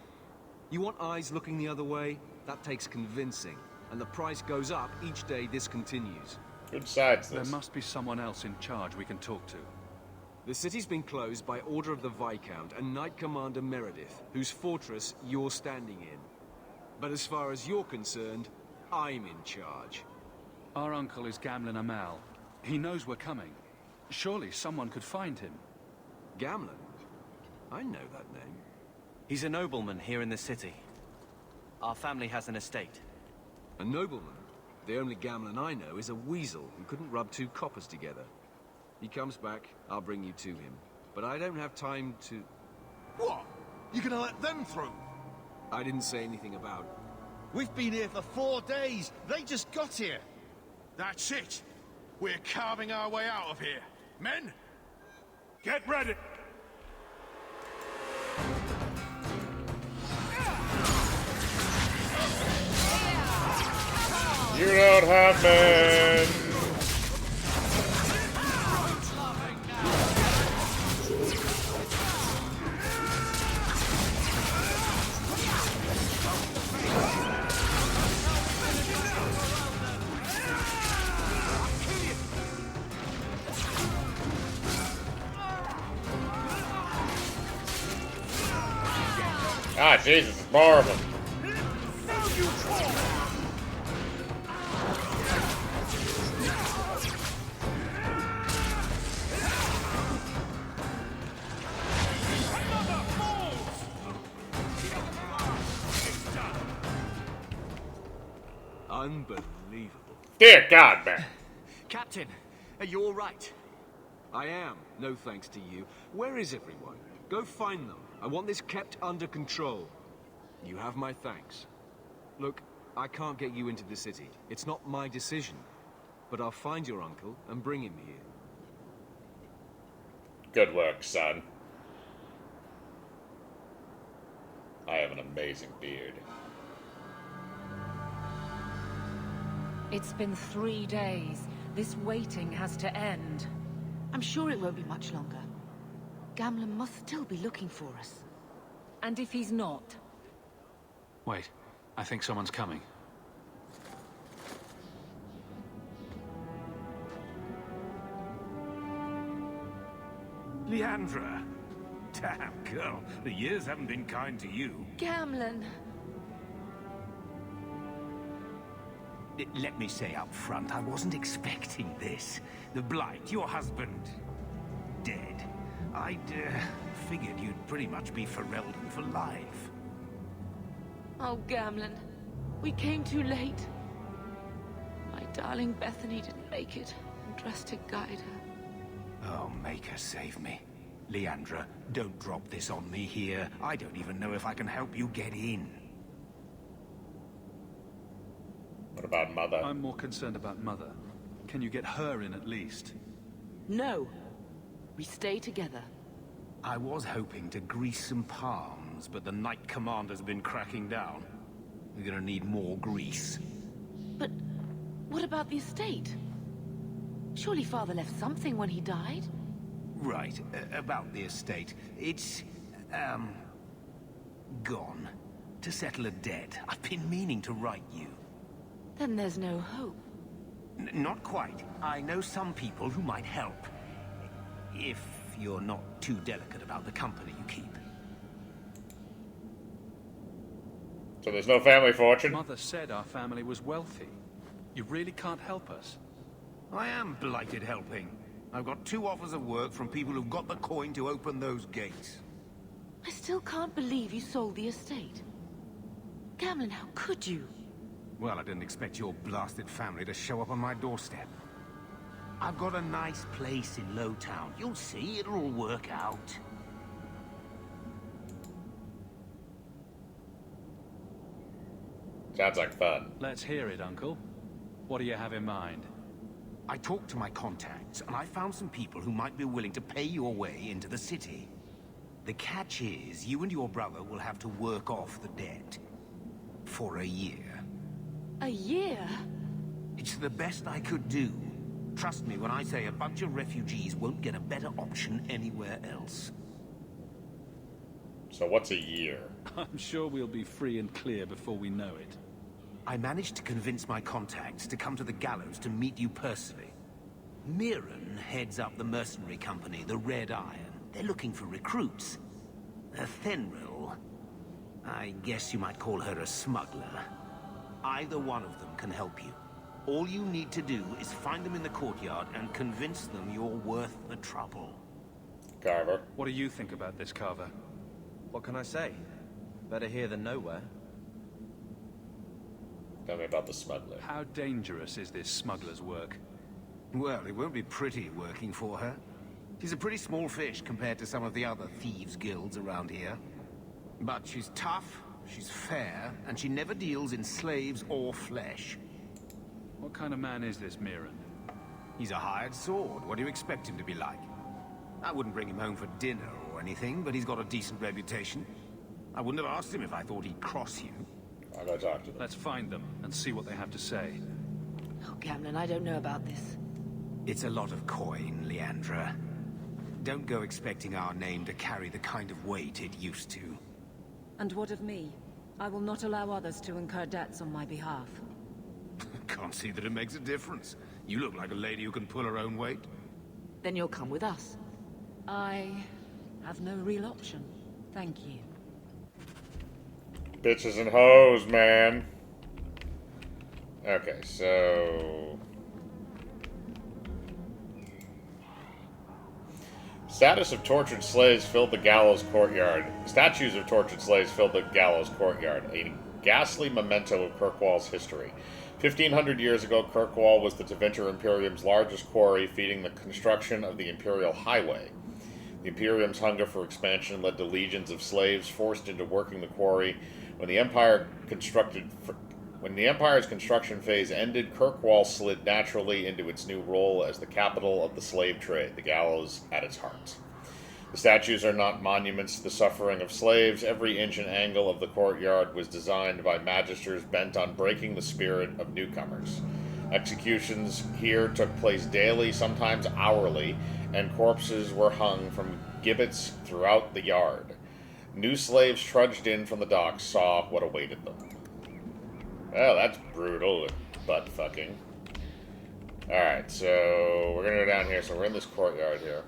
You want eyes looking the other way? That takes convincing. And the price goes up each day this continues.
Good sides
There
this.
must be someone else in charge we can talk to.
The city's been closed by order of the Viscount and Knight Commander Meredith, whose fortress you're standing in. But as far as you're concerned, I'm in charge.
Our uncle is Gamlen Amal. He knows we're coming. Surely someone could find him.
Gamlen? I know that name.
He's a nobleman here in the city. Our family has an estate.
A nobleman? The only Gamlen I know is a weasel who couldn't rub two coppers together. He comes back, I'll bring you to him. But I don't have time to...
What? You gonna let them through?
I didn't say anything about...
We've been here for 4 days. They just got here.
That's it. We're carving our way out of here. Men, get ready.
You don't have men. Ah, Jesus, it's more of them.
Unbelievable.
Dear God, man.
Captain, are you all right?
I am, no thanks to you. Where is everyone? Go find them. I want this kept under control. You have my thanks. Look, I can't get you into the city. It's not my decision. But I'll find your uncle and bring him here.
Good work, son. I have an amazing beard.
It's been 3 days. This waiting has to end.
I'm sure it won't be much longer. Gamlen must still be looking for us.
And if he's not?
Wait, I think someone's coming.
Leandra. Damn, girl. The years haven't been kind to you.
Gamlen.
Let me say up front, I wasn't expecting this. The Blight, your husband, dead. I'd figured you'd pretty much be Ferelden for life.
Oh, Gamlen. We came too late. My darling Bethany didn't make it, and dressed to guide her.
Oh, make her save me. Leandra, don't drop this on me here. I don't even know if I can help you get in.
What about Mother?
I'm more concerned about Mother. Can you get her in at least?
No. We stay together.
I was hoping to grease some palms, but the Knight Commander's been cracking down. We're gonna need more grease.
But what about the estate? Surely Father left something when he died?
Right, about the estate. It's, Gone. To settle a debt. I've been meaning to write you.
Then there's no hope.
Not quite. I know some people who might help. If you're not too delicate about the company you keep.
So there's no family fortune?
Mother said our family was wealthy. You really can't help us?
I am blighted helping. I've got 2 offers of work from people who've got the coin to open those gates.
I still can't believe you sold the estate. Gamlin, how could you?
Well, I didn't expect your blasted family to show up on my doorstep. I've got a nice place in Lowtown. You'll see, it'll all work out.
Sounds like fun.
Let's hear it, Uncle. What do you have in mind?
I talked to my contacts, and I found some people who might be willing to pay your way into the city. The catch is, you and your brother will have to work off the debt. For a year.
A year?
It's the best I could do. Trust me when I say a bunch of refugees won't get a better option anywhere else.
So what's a year?
I'm sure we'll be free and clear before we know it.
I managed to convince my contacts to come to the gallows to meet you personally. Mirren heads up the mercenary company, the Red Iron. They're looking for recruits. Fenrir, I guess you might call her a smuggler. Either one of them can help you. All you need to do is find them in the courtyard and convince them you're worth the trouble.
Carver.
What do you think about this, Carver?
What can I say? Better here than nowhere.
Tell me about the smuggler.
How dangerous is this smuggler's work?
Well, it won't be pretty working for her. She's a pretty small fish compared to some of the other thieves' guilds around here. But she's tough, she's fair, and she never deals in slaves or flesh.
What kind of man is this Mirren?
He's a hired sword. What do you expect him to be like? I wouldn't bring him home for dinner or anything, but he's got a decent reputation. I wouldn't have asked him if I thought he'd cross you.
I'll go talk to them.
Let's find them and see what they have to say.
Oh, Gamlin, I don't know about this.
It's a lot of coin, Leandra. Don't go expecting our name to carry the kind of weight it used to.
And what of me? I will not allow others to incur debts on my behalf.
Can't see that it makes a difference. You look like a lady who can pull her own weight.
Then you'll come with us.
I have no real option. Thank you.
Bitches and hoes, man. Okay, so... Status of tortured slaves filled the gallows courtyard. Statues of tortured slaves filled the gallows courtyard. A ghastly memento of Kirkwall's history. 1,500 years ago, Kirkwall was the Tevinter Imperium's largest quarry, feeding the construction of the Imperial Highway. The Imperium's hunger for expansion led to legions of slaves forced into working the quarry. When the Empire's construction phase ended, Kirkwall slid naturally into its new role as the capital of the slave trade, the gallows at its heart. The statues are not monuments to the suffering of slaves. Every inch and angle of the courtyard was designed by magisters bent on breaking the spirit of newcomers. Executions here took place daily, sometimes hourly, and corpses were hung from gibbets throughout the yard. New slaves trudged in from the docks, saw what awaited them. Well, that's brutal and butt-fucking. Alright, so we're gonna go down here. So we're in this courtyard here.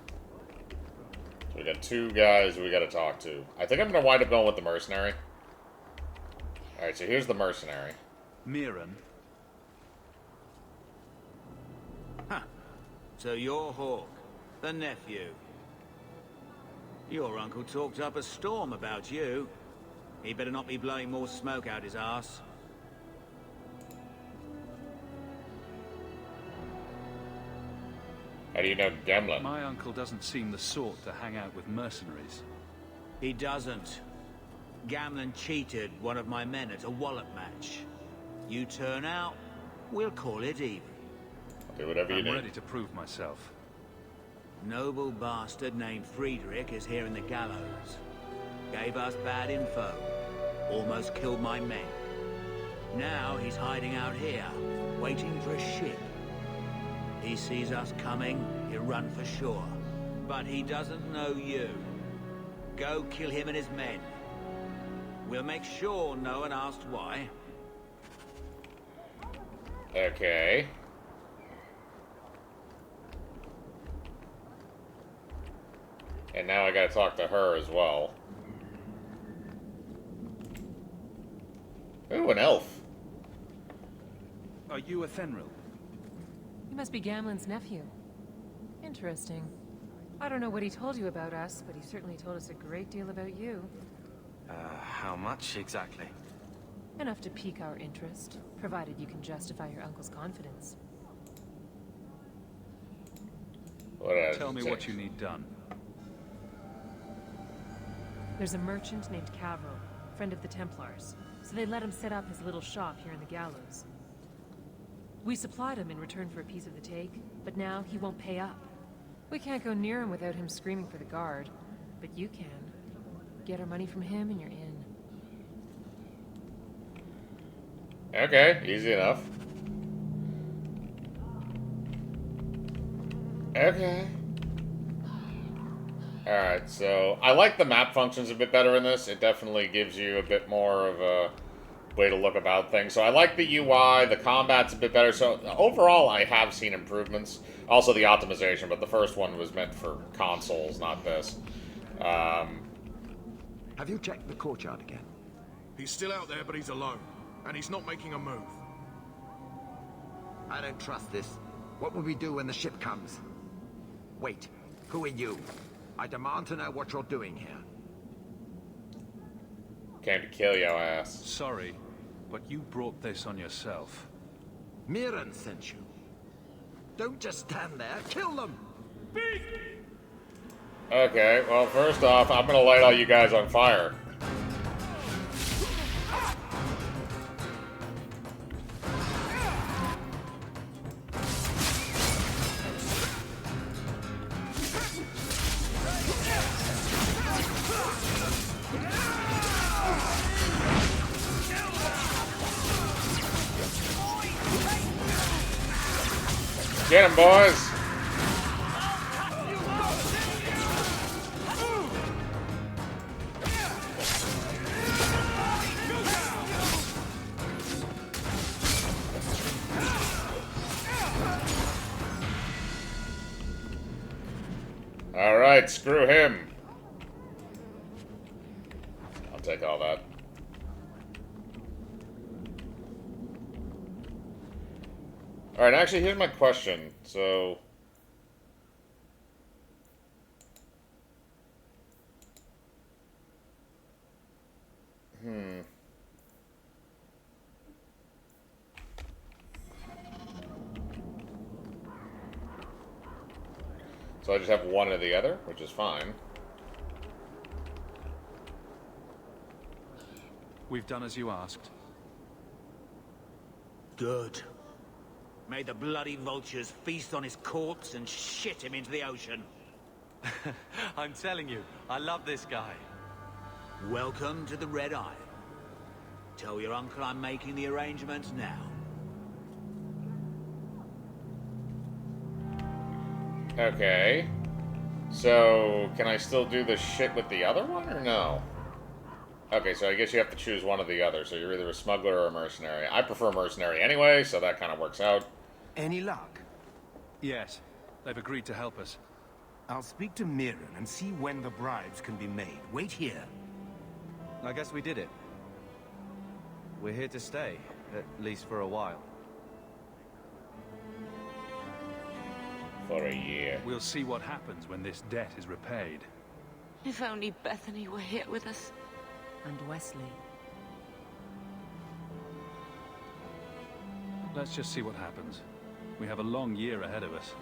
So we got 2 guys we gotta talk to. I think I'm gonna wind up going with the mercenary. Alright, so here's the mercenary.
Mirren.
Huh. So you're Hawk, the nephew. Your uncle talked up a storm about you. He better not be blowing more smoke out his arse.
How do you know Gamlin?
My uncle doesn't seem the sort to hang out with mercenaries.
He doesn't. Gamlin cheated one of my men at a wallop match. You turn out, we'll call it even.
I'll do whatever you need.
I'm ready to prove myself.
Noble bastard named Friedrich is here in the gallows. Gave us bad info. Almost killed my men. Now he's hiding out here, waiting for a ship. He sees us coming, he'll run for sure. But he doesn't know you. Go kill him and his men. We'll make sure no one asks why.
Okay. And now I gotta talk to her as well. Ooh, an elf.
Are you a Thenril?
You must be Gamlen's nephew. Interesting. I don't know what he told you about us, but he certainly told us a great deal about you.
How much exactly?
Enough to pique our interest, provided you can justify your uncle's confidence.
Tell me what you need done.
There's a merchant named Cavril, friend of the Templars, so they let him set up his little shop here in the gallows. We supplied him in return for a piece of the take, but now he won't pay up. We can't go near him without him screaming for the guard, but you can. Get our money from him and you're in.
Okay, easy enough. Okay. Alright, so I like the map functions a bit better in this. It definitely gives you a bit more of a way to look about things. So I like the UI, the combat's a bit better. So overall, I have seen improvements. Also the optimization, but the first one was meant for consoles, not this.
Have you checked the courtyard again?
He's still out there, but he's alone. And he's not making a move.
I don't trust this. What will we do when the ship comes? Wait, who are you? I demand to know what you're doing here.
Came to kill your ass.
Sorry, but you brought this on yourself.
Mirren sent you. Don't just stand there, kill them!
Okay, well, first off, I'm gonna light all you guys on fire. Get him, boys! Alright, screw him. I'll take all that. Alright, actually, here's my question. So... So I just have one or the other, which is fine.
We've done as you asked.
Good. May the bloody vultures feast on his corpse and shit him into the ocean.
I'm telling you, I love this guy.
Welcome to the Red Iron. Tell your uncle I'm making the arrangements now.
Okay. So, can I still do the shit with the other one, or no? Okay, so I guess you have to choose one or the other. So you're either a smuggler or a mercenary. I prefer mercenary anyway, so that kind of works out.
Any luck?
Yes. They've agreed to help us.
I'll speak to Mirren and see when the bribes can be made. Wait here.
I guess we did it. We're here to stay, at least for a while.
For a year.
We'll see what happens when this debt is repaid.
If only Bethany were here with us.
And Wesley.
Let's just see what happens. We have a long year ahead of us.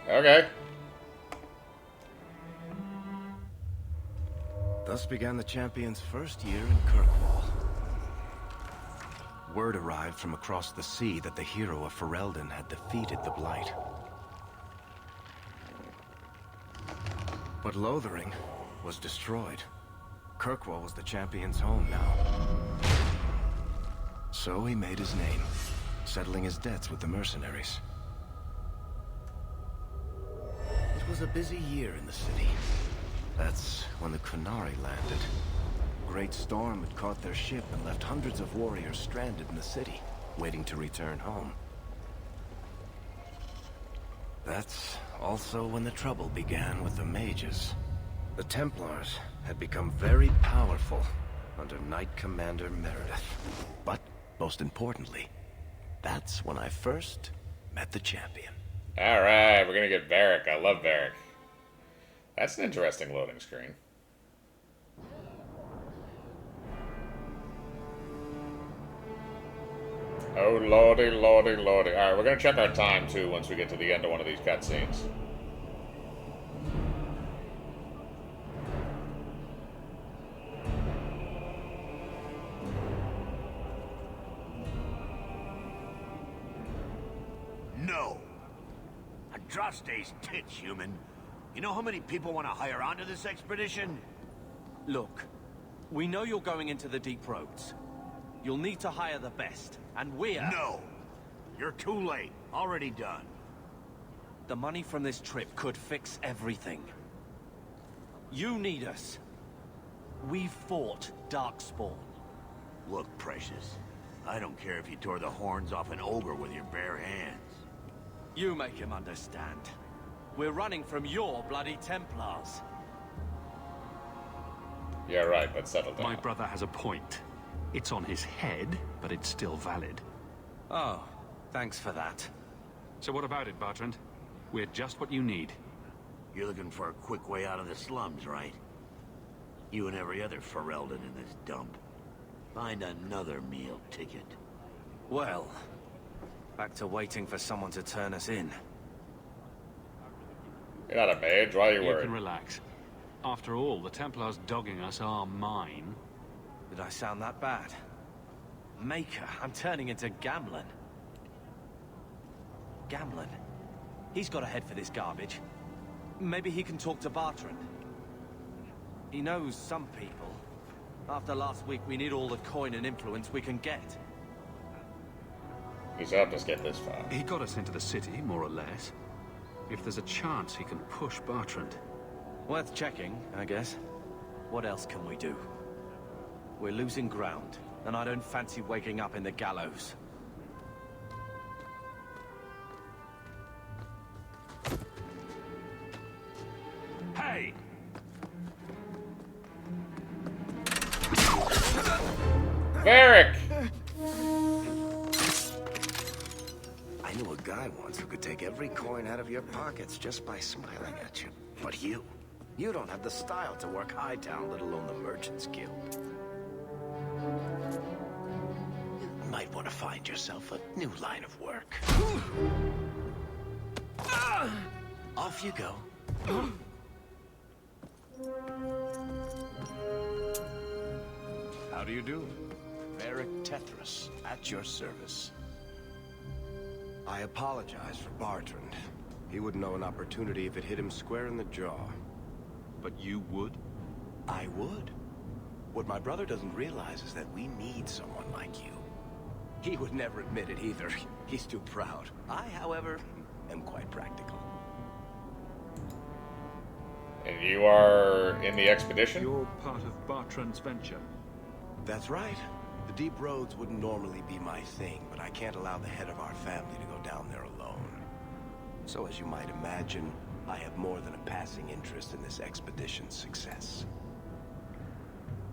Okay.
Thus began the champion's first year in Kirkwall. Word arrived from across the sea that the hero of Ferelden had defeated the Blight. But Lothering was destroyed. Kirkwall was the champion's home now. So he made his name, settling his debts with the mercenaries. It was a busy year in the city. That's when the Kunari landed. Great storm had caught their ship and left hundreds of warriors stranded in the city, waiting to return home. That's also when the trouble began with the mages. The Templars had become very powerful under Knight Commander Meredith. But, most importantly, that's when I first met the champion.
Alright, we're gonna get Varric. I love Varric. That's an interesting loading screen. Oh, lordy, lordy, lordy. Alright, we're gonna check our time, too, once we get to the end of one of these cutscenes.
No. Andraste's tits, human. You know how many people want to hire onto this expedition?
Look, we know you're going into the deep roads. You'll need to hire the best, and we're...
No! You're too late. Already done.
The money from this trip could fix everything. You need us. We fought Darkspawn.
Look, Precious. I don't care if you tore the horns off an ogre with your bare hands.
You make him understand. We're running from your bloody Templars.
Yeah, right, but settle down.
My brother has a point. It's on his head, but it's still valid.
Oh, thanks for that.
So what about it, Bertrand? We're just what you need.
You're looking for a quick way out of the slums, right? You and every other Ferelden in this dump. Find another meal ticket.
Well, back to waiting for someone to turn us in.
You're not a mage, why are you
You
worried?
can relax. After all, the Templars dogging us are mine.
Did I sound that bad? Maker, I'm turning into Gamlen. Gamlen? He's got a head for this garbage. Maybe he can talk to Bertrand. He knows some people. After last week, we need all the coin and influence we can get.
He's helped us get this far.
He got us into the city, more or less. If there's a chance, he can push Bertrand.
Worth checking, I guess. What else can we do? We're losing ground, and I don't fancy waking up in the gallows.
Hey!
Varric!
I knew a guy once who could take every coin out of your pockets just by smiling at you. But you don't have the style to work Hightown, let alone the Merchants Guild. You might want to find yourself a new line of work. Off you go.
How do you do?
Varric Tethras, at your service. I apologize for Bertrand. He wouldn't know an opportunity if it hit him square in the jaw.
But you would?
I would. What my brother doesn't realize is that we need someone like you. He would never admit it either. He's too proud. I, however, am quite practical.
And you are in the expedition?
You're part of Bertrand's venture.
That's right. The deep roads wouldn't normally be my thing, but I can't allow the head of our family to go down there alone. So as you might imagine, I have more than a passing interest in this expedition's success.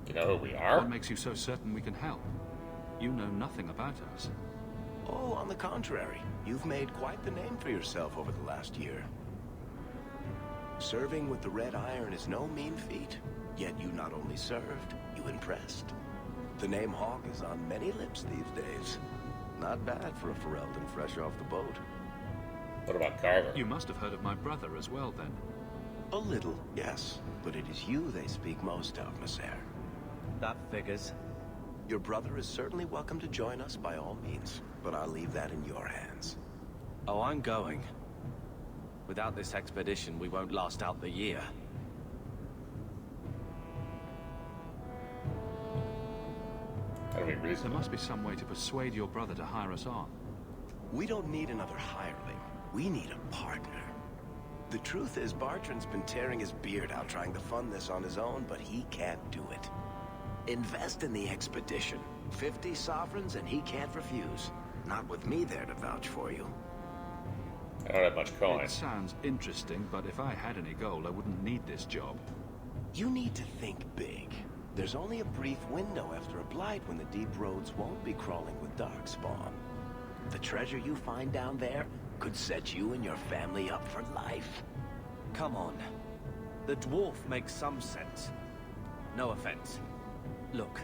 You know who we are?
What makes you so certain we can help? You know nothing about us.
Oh, on the contrary. You've made quite the name for yourself over the last year. Serving with the Red Iron is no mean feat. Yet you not only served, you impressed. The name Hawk is on many lips these days. Not bad for a Ferelden fresh off the boat.
What about Carver?
You must have heard of my brother as well, then.
A little, yes. But it is you they speak most of, Messer.
That figures.
Your brother is certainly welcome to join us by all means, but I'll leave that in your hands.
Oh, I'm going. Without this expedition, we won't last out the year.
That'll be reasonable.
There must be some way to persuade your brother to hire us on.
We don't need another hireling. We need a partner. The truth is, Bartrand's been tearing his beard out trying to fund this on his own, but he can't do it. Invest in the expedition. 50 sovereigns and he can't refuse. Not with me there to vouch for you.
I don't have much coin.
It sounds interesting, but if I had any gold, I wouldn't need this job.
You need to think big. There's only a brief window after a blight when the deep roads won't be crawling with darkspawn. The treasure you find down there could set you and your family up for life.
Come on. The dwarf makes some sense. No offense. Look,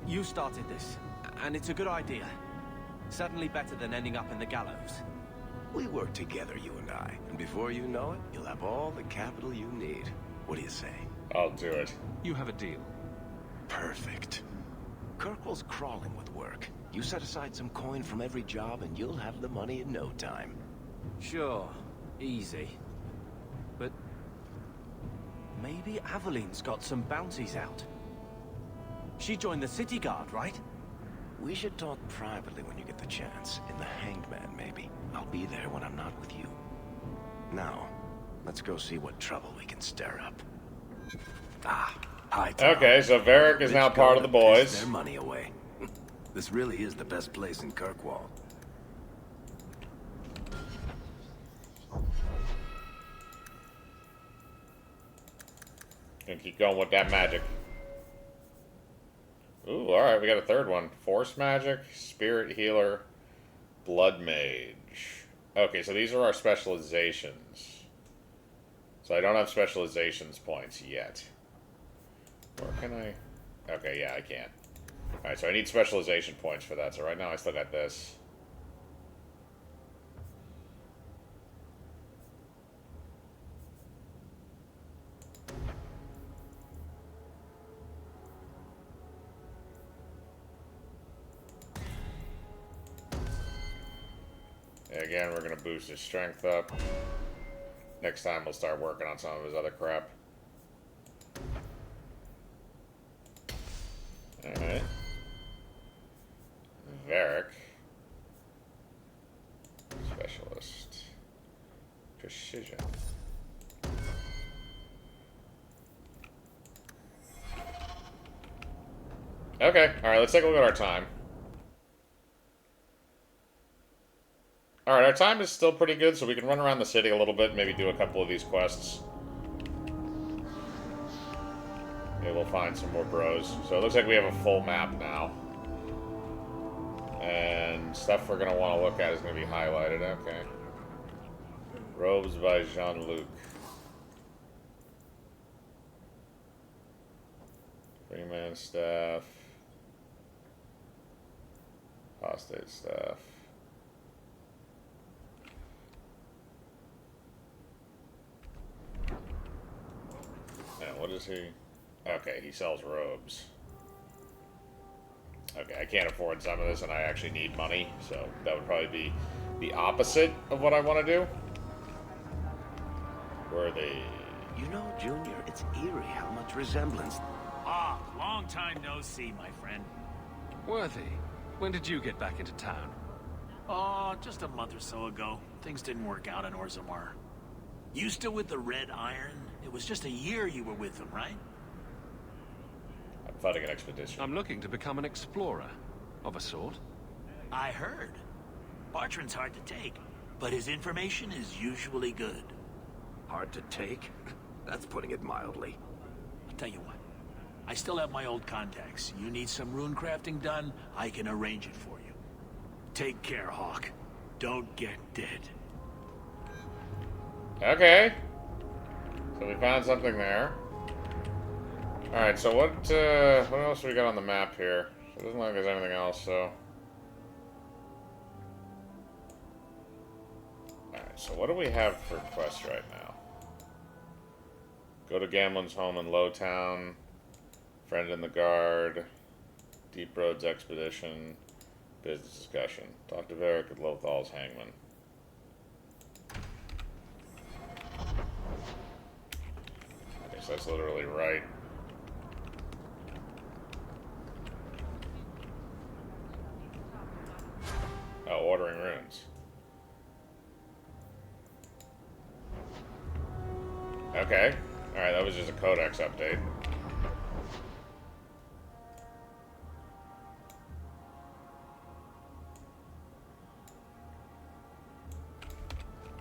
you started this, and it's a good idea. Certainly better than ending up in the gallows.
We work together, you and I, and before you know it, you'll have all the capital you need. What do you say?
I'll do it.
You have a deal.
Perfect. Kirkwall's crawling with work. You set aside some coin from every job and you'll have the money in no time.
Sure, easy. But maybe Aveline's got some bounties out. She joined the city guard, right?
We should talk privately when you get the chance. In the Hanged Man, maybe. I'll be there when I'm not with you. Now, let's go see what trouble we can stir up. Hi, Tom.
Okay, so Varric is now part of the boys.
Their money away. This really is the best place in Kirkwall.
Gonna keep going with that magic. Ooh, alright, we got a third one. Force magic, spirit healer, blood mage. Okay, so these are our specializations. So I don't have specializations points yet. Or can I? Okay, yeah, I can. Alright, so I need specialization points for that. So right now I still got this. Again, we're going to boost his strength up. Next time we'll start working on some of his other crap. Alright. Varric. Specialist. Precision. Okay, alright, let's take a look at our time. Alright, our time is still pretty good, so we can run around the city a little bit, maybe do a couple of these quests. Maybe we'll find some more bros. So it looks like we have a full map now. And stuff we're going to want to look at is going to be highlighted. Okay. Robes by Jean-Luc. Freeman staff. Hostage staff. And what is he? Okay, he sells robes. Okay, I can't afford some of this, and I actually need money, so that would probably be the opposite of what I want to do. Where are they?
You know, Junior, it's eerie how much resemblance...
Ah, long time no see, my friend.
Worthy, when did you get back into town?
Oh, just a month or so ago. Things didn't work out in Orzammar. You still with the Red Iron? It was just a year you were with them, right?
I'm fighting an expedition.
I'm looking to become an explorer, of a sort.
I heard. Bartrand's hard to take, but his information is usually good.
Hard to take? That's putting it mildly.
I'll tell you what. I still have my old contacts. You need some rune crafting done, I can arrange it for you. Take care, Hawk. Don't get dead.
Okay. So we found something there. Alright, so what else do we got on the map here? It doesn't look like there's anything else, so... Alright, so what do we have for quests right now? Go to Gamlin's home in Lowtown. Friend in the Guard. Deep Roads Expedition. Business discussion. Talk to Varric at Lothal's Hangman. I guess that's literally right. Oh, ordering runes. Okay. Alright, that was just a codex update.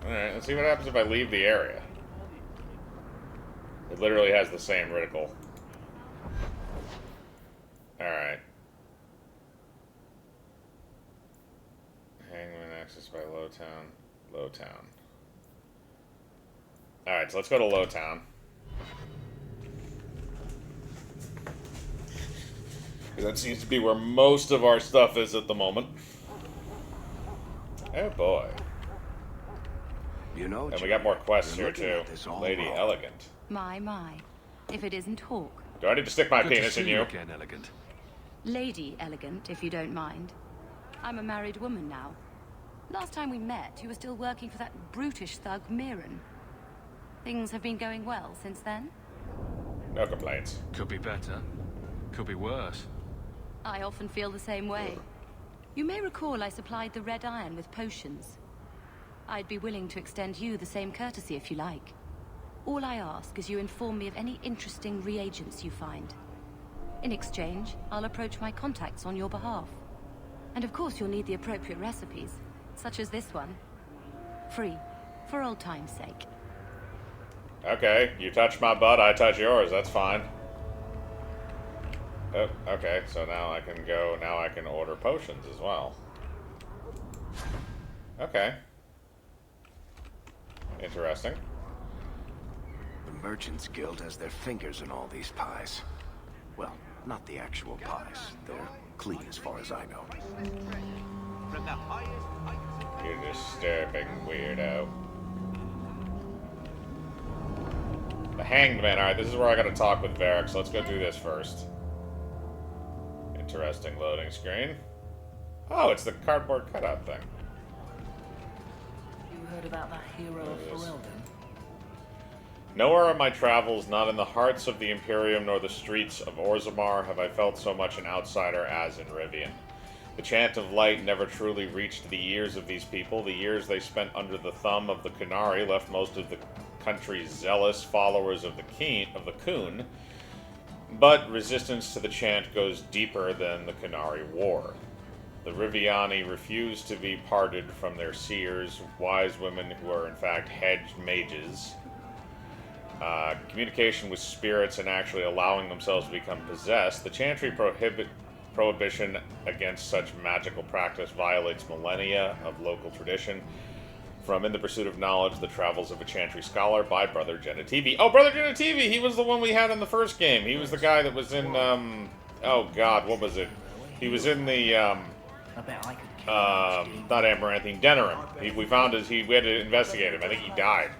Alright, let's see what happens if I leave the area. It literally has the same reticle. Alright. Hangman access by Lowtown. Lowtown. Alright, so let's go to Lowtown. That seems to be where most of our stuff is at the moment. Oh boy.
You know,
and we got more quests here
looking
too.
at this all
Lady
wrong.
Elegant.
My. If it isn't Hawk.
Do I need to stick my
Good to
penis
see
in you?
again, Elegant.
Lady Elegant, if you don't mind. I'm a married woman now. Last time we met, you were still working for that brutish thug, Mirren. Things have been going well since then?
No complaints.
Could be better. Could be worse.
I often feel the same way. You may recall I supplied the Red Iron with potions. I'd be willing to extend you the same courtesy if you like. All I ask is you inform me of any interesting reagents you find. In exchange, I'll approach my contacts on your behalf. And of course you'll need the appropriate recipes, such as this one. Free, for old time's sake.
Okay, you touch my butt, I touch yours, that's fine. Oh, okay, so now I can go, now I can order potions as well. Okay. Interesting.
The Merchants Guild has their fingers in all these pies. Well, not the actual pies. They're clean as far as I know.
You disturbing weirdo. The Hanged Man. Alright, this is where I gotta talk with Varric, so let's go do this first. Interesting loading screen. Oh, it's the cardboard cutout thing.
You heard about that hero of Ferelden?
Nowhere on my travels, not in the hearts of the Imperium nor the streets of Orzammar, have I felt so much an outsider as in Rivian. The chant of light never truly reached the ears of these people. The years they spent under the thumb of the Qunari left most of the country's zealous followers of the Khun, but resistance to the chant goes deeper than the Qunari War. The Riviani refuse to be parted from their seers, wise women who are in fact hedged mages. Communication with spirits and actually allowing themselves to become possessed. The Chantry prohibition against such magical practice violates millennia of local tradition. From In the Pursuit of Knowledge, The Travels of a Chantry Scholar by Brother Genitivi. Oh, Brother Genitivi! He was the one we had in the first game. He was the guy that was in, oh god, what was it? He was in the, not Amaranthine, Denerim. We found we had to investigate him. I think he died.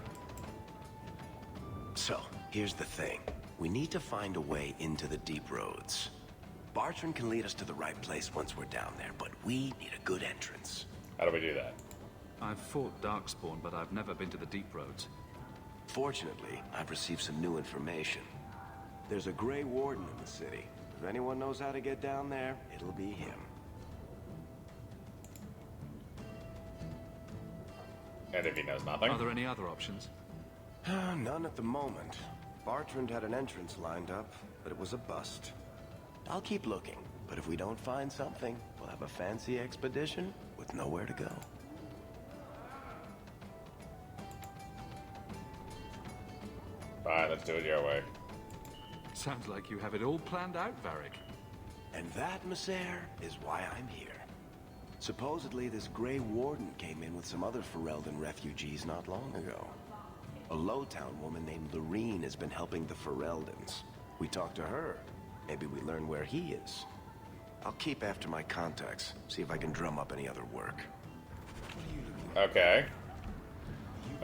So, here's the thing. We need to find a way into the deep roads. Bartrand can lead us to the right place once we're down there, but we need a good entrance.
How do we do that?
I've fought Darkspawn, but I've never been to the deep roads.
Fortunately, I've received some new information. There's a Grey Warden in the city. If anyone knows how to get down there, it'll be him.
And if he knows nothing?
Are there any other options?
None at the moment. Bartrand had an entrance lined up, but it was a bust. I'll keep looking, but if we don't find something, we'll have a fancy expedition with nowhere to go.
Fine, let's do it your way.
Sounds like you have it all planned out, Varric.
And that, Messer, is why I'm here. Supposedly, this Grey Warden came in with some other Ferelden refugees not long ago. A Lowtown woman named Lorene has been helping the Fereldans. We talked to her. Maybe we learn where he is. I'll keep after my contacts, see if I can drum up any other work.
Okay.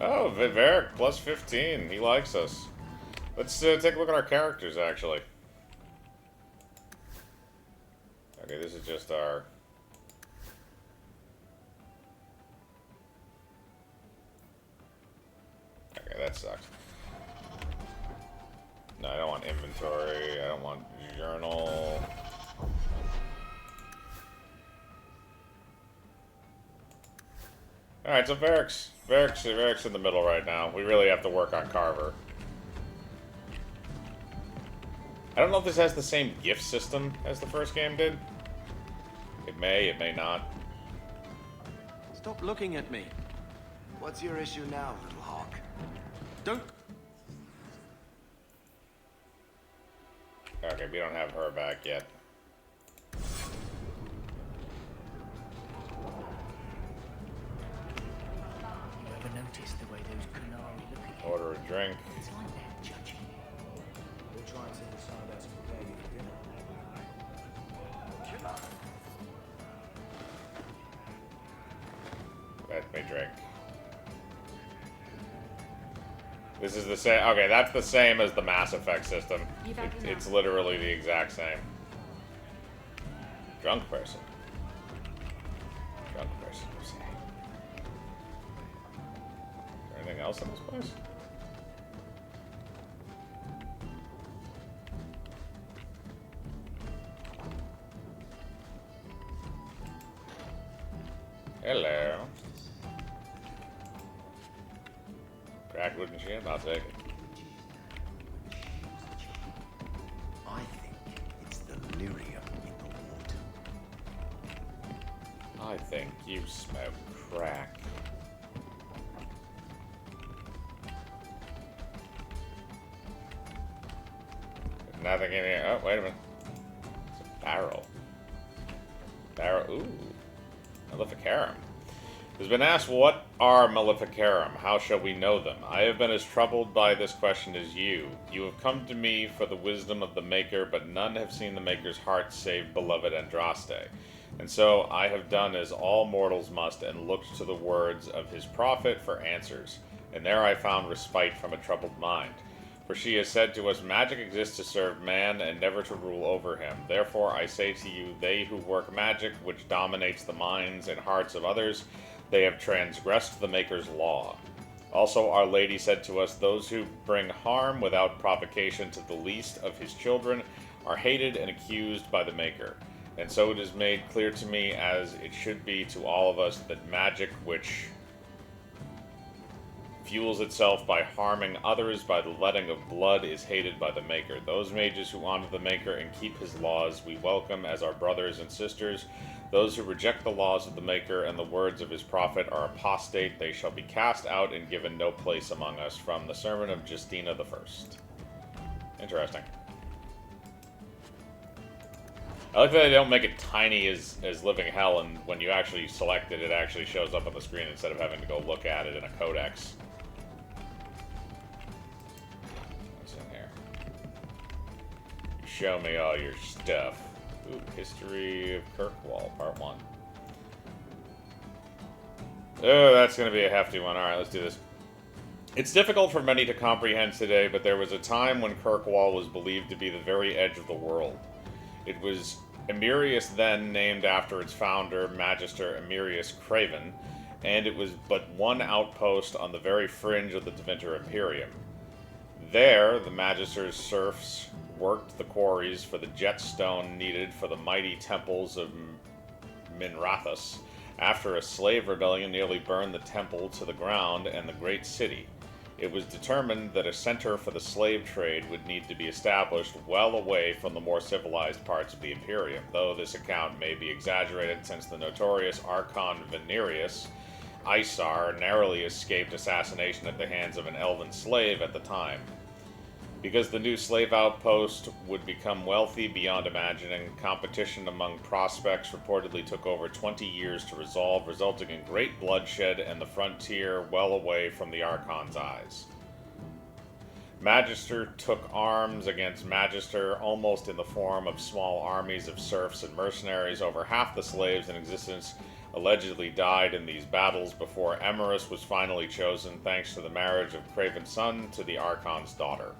Oh, Varric, plus 15. He likes us. Let's take a look at our characters, actually. Okay, this is just our... Okay, that sucks. No, I don't want inventory. I don't want journal. Alright, so Varric's in the middle right now. We really have to work on Carver. I don't know if this has the same gift system as the first game did. It may not.
Stop looking at me.
What's your issue now, little hawk?
Don't...
Okay, we don't have her back yet.
You ever noticed the way those Kunari look at you?
Order a drink.
It's like they're judging. We're trying to decide how to prepare you for dinner. Killer.
Let me drink. This is the same. Okay, that's the same as the Mass Effect system. It's literally the exact same. Drunk person. Drunk person, you say. Is there anything else in this place? Hello. Cracked wooden ship? I'll take it.
I think it's the lyrium in the water.
I think you smoke crack. There's nothing in here. Oh, wait a minute. It's a barrel. Barrel. Ooh. Maleficarum. Has been asked, what are Maleficarum? How shall we know them? I have been as troubled by this question as you. You have come to me for the wisdom of the Maker, but none have seen the Maker's heart save beloved Andraste. And so I have done as all mortals must, and looked to the words of his prophet for answers. And there I found respite from a troubled mind. For she has said to us, magic exists to serve man, and never to rule over him. Therefore I say to you, they who work magic, which dominates the minds and hearts of others, they have transgressed the Maker's law. Also Our Lady said to us, those who bring harm without provocation to the least of his children are hated and accused by the Maker. And so it is made clear to me, as it should be to all of us, that magic which fuels itself by harming others by the letting of blood is hated by the Maker. Those mages who honor the Maker and keep his laws we welcome as our brothers and sisters. Those who reject the laws of the Maker and the words of his prophet are apostate. They shall be cast out and given no place among us. From the sermon of Justina the First. Interesting. I like that they don't make it tiny as living hell, and when you actually select it, it actually shows up on the screen instead of having to go look at it in a codex. What's in here? Show me all your stuff. Ooh, History of Kirkwall, Part 1. Oh, that's going to be a hefty one. Alright, let's do this. It's difficult for many to comprehend today, but there was a time when Kirkwall was believed to be the very edge of the world. It was Emirius then, named after its founder, Magister Emirius Craven, and it was but one outpost on the very fringe of the Devinter Imperium. There, the Magister's serfs worked the quarries for the jet stone needed for the mighty temples of Minrathus, after a slave rebellion nearly burned the temple to the ground and the great city. It was determined that a center for the slave trade would need to be established well away from the more civilized parts of the Imperium, though this account may be exaggerated since the notorious Archon Venerius, Isar, narrowly escaped assassination at the hands of an elven slave at the time. Because the new slave outpost would become wealthy beyond imagining, competition among prospects reportedly took over 20 years to resolve, resulting in great bloodshed and the frontier well away from the Archon's eyes. Magister took arms against Magister, almost in the form of small armies of serfs and mercenaries. Over half the slaves in existence allegedly died in these battles before Emerus was finally chosen, thanks to the marriage of Craven's son to the Archon's daughter.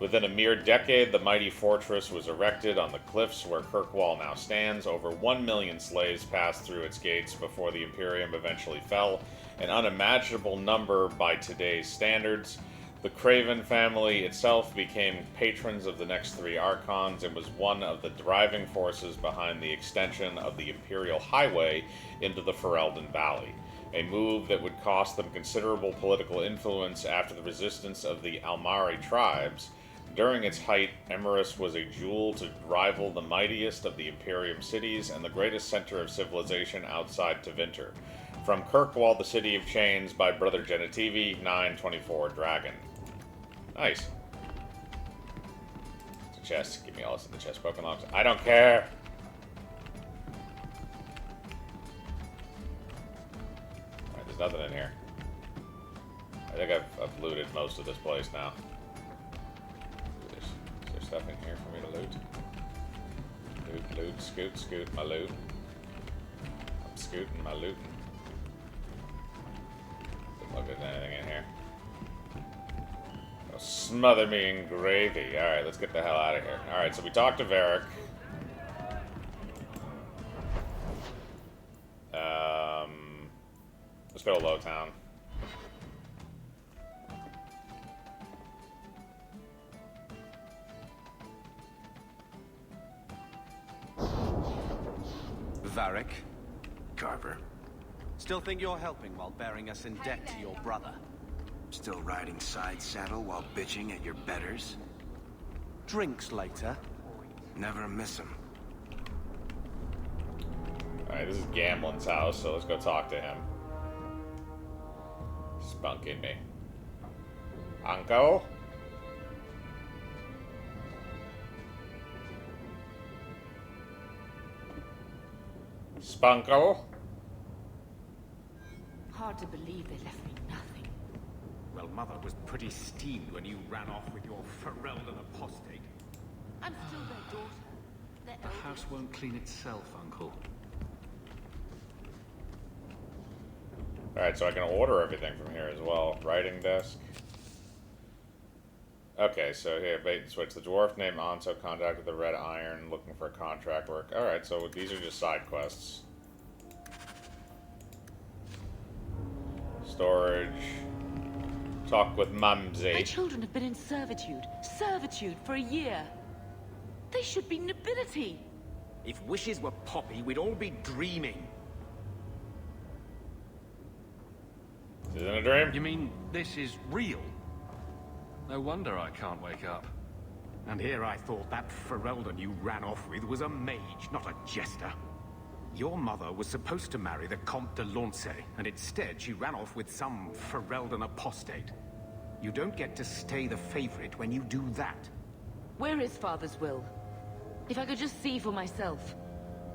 Within a mere decade, the mighty fortress was erected on the cliffs where Kirkwall now stands. Over 1 million slaves passed through its gates before the Imperium eventually fell, an unimaginable number by today's standards. The Craven family itself became patrons of the next three Archons and was one of the driving forces behind the extension of the Imperial Highway into the Ferelden Valley, a move that would cost them considerable political influence after the resistance of the Almari tribes. During its height, Emerus was a jewel to rival the mightiest of the Imperium cities and the greatest center of civilization outside Tevinter. From Kirkwall, the City of Chains, by Brother Genitivi, 924 Dragon. Nice. It's a chest. Give me all this in the chest. Broken logs. I don't care. Alright, there's nothing in here. I think I've looted most of this place now. Is there stuff in here for me to loot? Loot, scoot, my loot. I'm scooting my looting. Doesn't look like there's anything in here. It'll smother me in gravy. Alright, let's get the hell out of here. Alright, so we talked to Varric. Let's go to Lowtown.
Varric? Carver.
Still think you're helping while bearing us in debt to your brother?
Still riding side saddle while bitching at your betters?
Drinks later.
Never miss him.
Alright, this is Gamlin's house, so let's go talk to him. Spunking me. Uncle? Spunko?
Hard to believe they left me nothing.
Well, Mother was pretty steamed when you ran off with your Ferelden apostate.
I'm still their daughter.
The house won't clean itself, Uncle.
Alright, so I can order everything from here as well. Writing desk. Okay, so here, bait and switch. The dwarf named Anso contacted the Red Iron looking for contract work. Alright, so these are just side quests. Storage. Talk with Mumsy.
My children have been in servitude. Servitude for a year. They should be nobility.
If wishes were poppy, we'd all be dreaming.
Is it a dream?
You mean this is real? No wonder I can't wake up.
And here I thought that Ferelden you ran off with was a mage, not a jester. Your mother was supposed to marry the Comte de Launcey, and instead she ran off with some Ferelden apostate. You don't get to stay the favorite when you do that.
Where is Father's will? If I could just see for myself.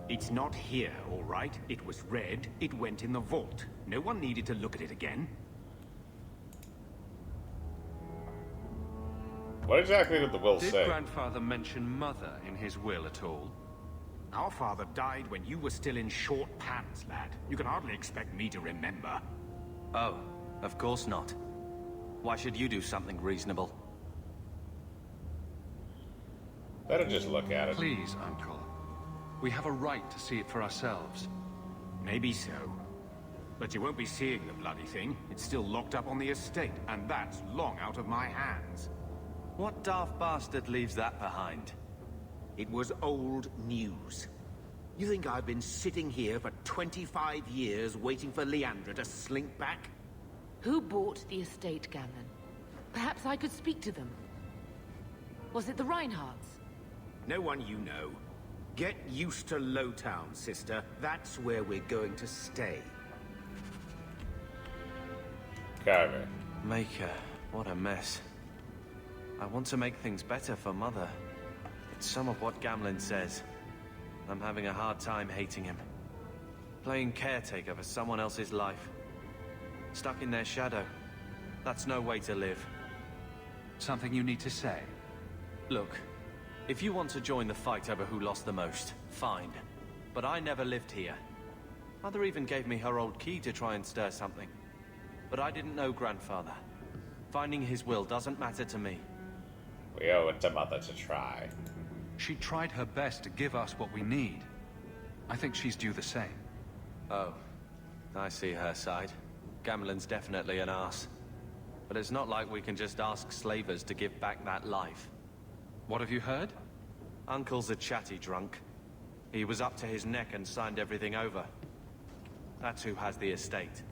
It's not here, all right? It was read, it went in the vault. No one needed to look at it again.
What exactly did the will
Did
say?
Grandfather mention Mother in his will at all?
Our father died when you were still in short pants, lad. You can hardly expect me to remember.
Oh, of course not. Why should you do something reasonable?
Better just look at it.
Please, Uncle. We have a right to see it for ourselves.
Maybe so. But you won't be seeing the bloody thing. It's still locked up on the estate, and that's long out of my hands.
What daft bastard leaves that behind?
It was old news. You think I've been sitting here for 25 years waiting for Leandra to slink back?
Who bought the estate, Gamlen? Perhaps I could speak to them. Was it the Reinhardts?
No one you know. Get used to Lowtown, sister. That's where we're going to stay.
Carver.
Maker, what a mess. I want to make things better for Mother. It's some of what Gamlen says. I'm having a hard time hating him. Playing caretaker for someone else's life. Stuck in their shadow. That's no way to live.
Something you need to say?
Look, if you want to join the fight over who lost the most, fine. But I never lived here. Mother even gave me her old key to try and stir something. But I didn't know Grandfather. Finding his will doesn't matter to me.
We owe it to Mother to try.
She tried her best to give us what we need. I think she's due the same.
Oh, I see her side. Gamlen's definitely an arse. But it's not like we can just ask slavers to give back that life.
What have you heard?
Uncle's a chatty drunk. He was up to his neck and signed everything over. That's who has the estate.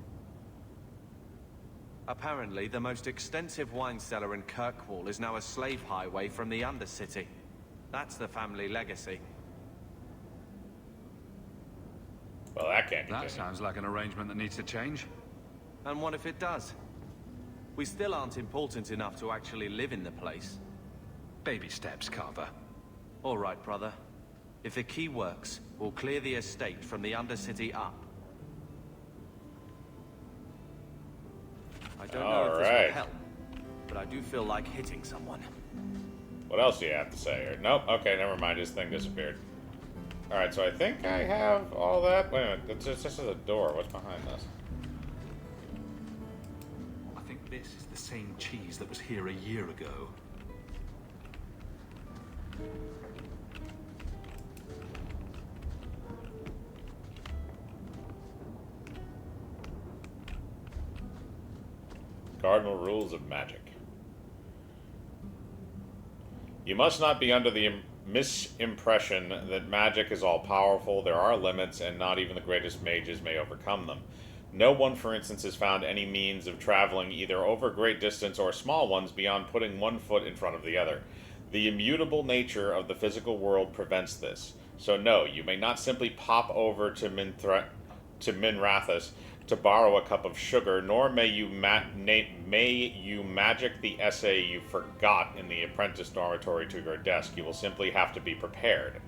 Apparently, the most extensive wine cellar in Kirkwall is now a slave highway from the Undercity. That's the family legacy.
Well, that can't
That
continue.
sounds like an arrangement that needs to change.
And what if it does? We still aren't important enough to actually live in the place.
Baby steps, Carver.
All right, brother. If the key works, we'll clear the estate from the Undercity up. I don't know if this will help, but I do feel like hitting someone.
What else do you have to say here? Nope. Okay, never mind. His thing disappeared. Alright, so I think I have all that. Wait a minute. It's just a door. What's behind this?
I think this is the same cheese that was here a year ago.
Cardinal rules of magic. You must not be under the misimpression that magic is all-powerful. There are limits, and not even the greatest mages may overcome them. No one, for instance, has found any means of traveling either over great distance or small ones beyond putting one foot in front of the other. The immutable nature of the physical world prevents this. So no, you may not simply pop over to Minrathous to borrow a cup of sugar, nor may you magic the essay you forgot in the apprentice dormitory to your desk. You will simply have to be prepared.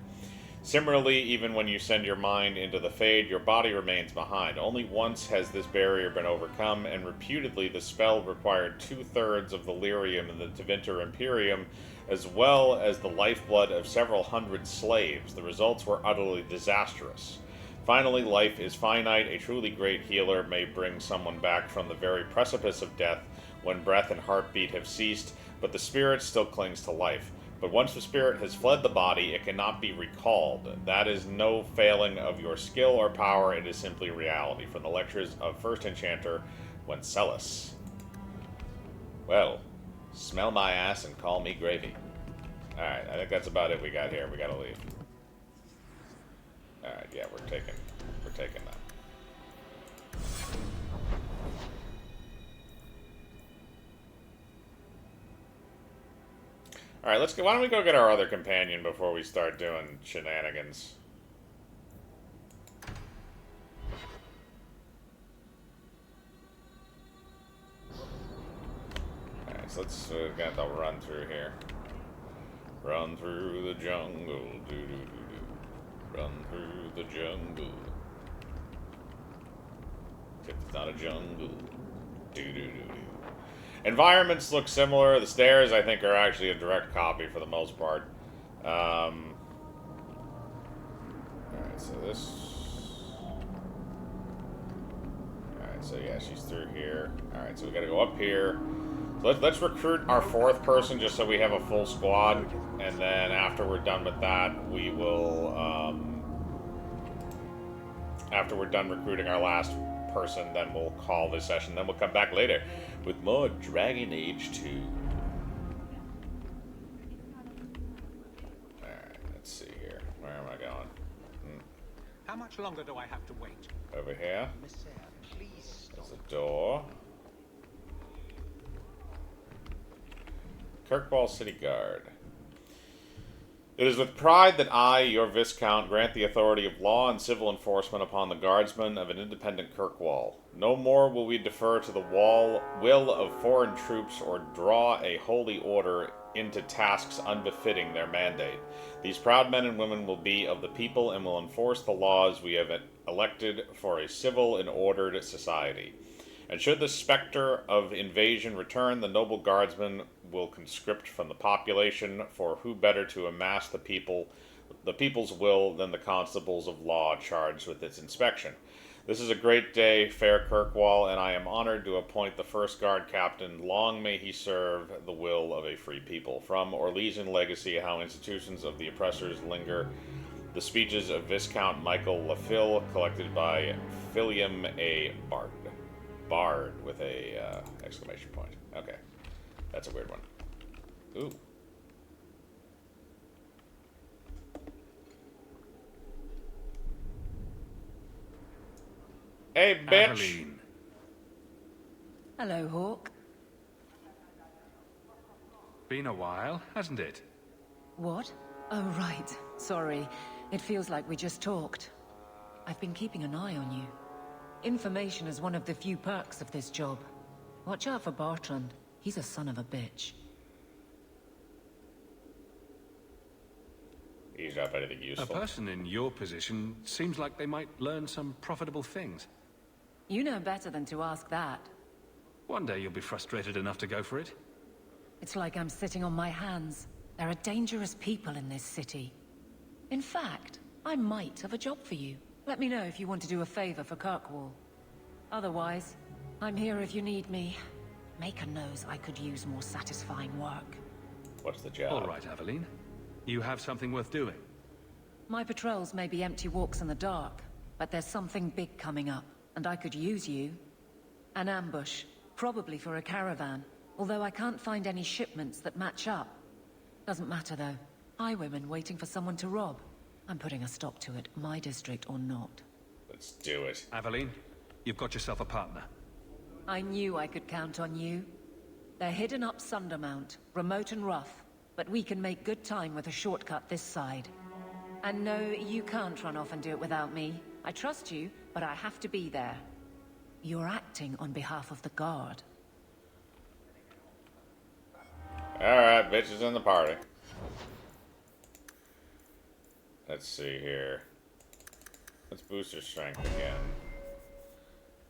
Similarly, even when you send your mind into the Fade, your body remains behind. Only once has this barrier been overcome, and reputedly the spell required 2/3 of the lyrium in the Tevinter Imperium, as well as the lifeblood of several hundred slaves. The results were utterly disastrous. Finally, life is finite. A truly great healer may bring someone back from the very precipice of death when breath and heartbeat have ceased, but the spirit still clings to life. But once the spirit has fled the body, it cannot be recalled. That is no failing of your skill or power, it is simply reality. From the lectures of First Enchanter, Wenceslas. Well, smell my ass and call me gravy. Alright, I think that's about it we got here. We gotta leave. Alright, yeah, we're taking that. Alright, let's go. Why don't we go get our other companion before we start doing shenanigans? Alright, so let's get the run through here. Run through the jungle, do-do-do-do. Run through the jungle. Except it's not a jungle. Do-do-do-do. Environments look similar. The stairs, I think, are actually a direct copy for the most part. Alright, so this... Alright, so yeah, she's through here. Alright, so we gotta go up here. So let's recruit our 4th person just so we have a full squad. And then after we're done with that, we will... after we're done recruiting our last person, then we'll call this session. Then we'll come back later with more Dragon Age 2. Alright, let's see here. Where am I going?
How much longer do I have to wait?
Over here.
Please
There's a door. Kirkwall City Guard. It is with pride that I, your Viscount, grant the authority of law and civil enforcement upon the guardsmen of an independent Kirkwall. No more will we defer to the will of foreign troops or draw a holy order into tasks unbefitting their mandate. These proud men and women will be of the people and will enforce the laws we have elected for a civil and ordered society. And should the specter of invasion return, the noble guardsmen will conscript from the population, for who better to amass the people's will than the constables of law charged with its inspection. This is a great day, fair Kirkwall, and I am honored to appoint the first guard captain. Long may he serve the will of a free people. From Orlesian Legacy, How Institutions of the Oppressors Linger. The speeches of Viscount Michael Lafille, collected by Philium A. Bard. Bard with a exclamation point. Okay. That's a weird one. Ooh. Hey, bitch!
Aveline.
Hello, Hawk.
Been a while, hasn't it?
What? Oh, right. Sorry. It feels like we just talked. I've been keeping an eye on you. Information is one of the few perks of this job. Watch out for Bartrand. He's a son of a bitch.
He's not anything
A
useful.
person in your position seems like they might learn some profitable things.
You know better than to ask that.
One day you'll be frustrated enough to go for it.
It's like I'm sitting on my hands. There are dangerous people in this city. In fact, I might have a job for you. Let me know if you want to do a favor for Kirkwall. Otherwise, I'm here if you need me. Maker knows I could use more satisfying work.
What's the job?
All right, Aveline. You have something worth doing.
My patrols may be empty walks in the dark, but there's something big coming up, and I could use you. An ambush, probably for a caravan, although I can't find any shipments that match up. Doesn't matter though. Highwaymen waiting for someone to rob. I'm putting a stop to it, my district or not.
Let's do it.
Aveline, you've got yourself a partner.
I knew I could count on you. They're hidden up Sundermount, remote and rough, but we can make good time with a shortcut this side. And no, you can't run off and do it without me. I trust you, but I have to be there. You're acting on behalf of the Guard.
Alright, bitches in the party. Let's see here. Let's boost her strength again.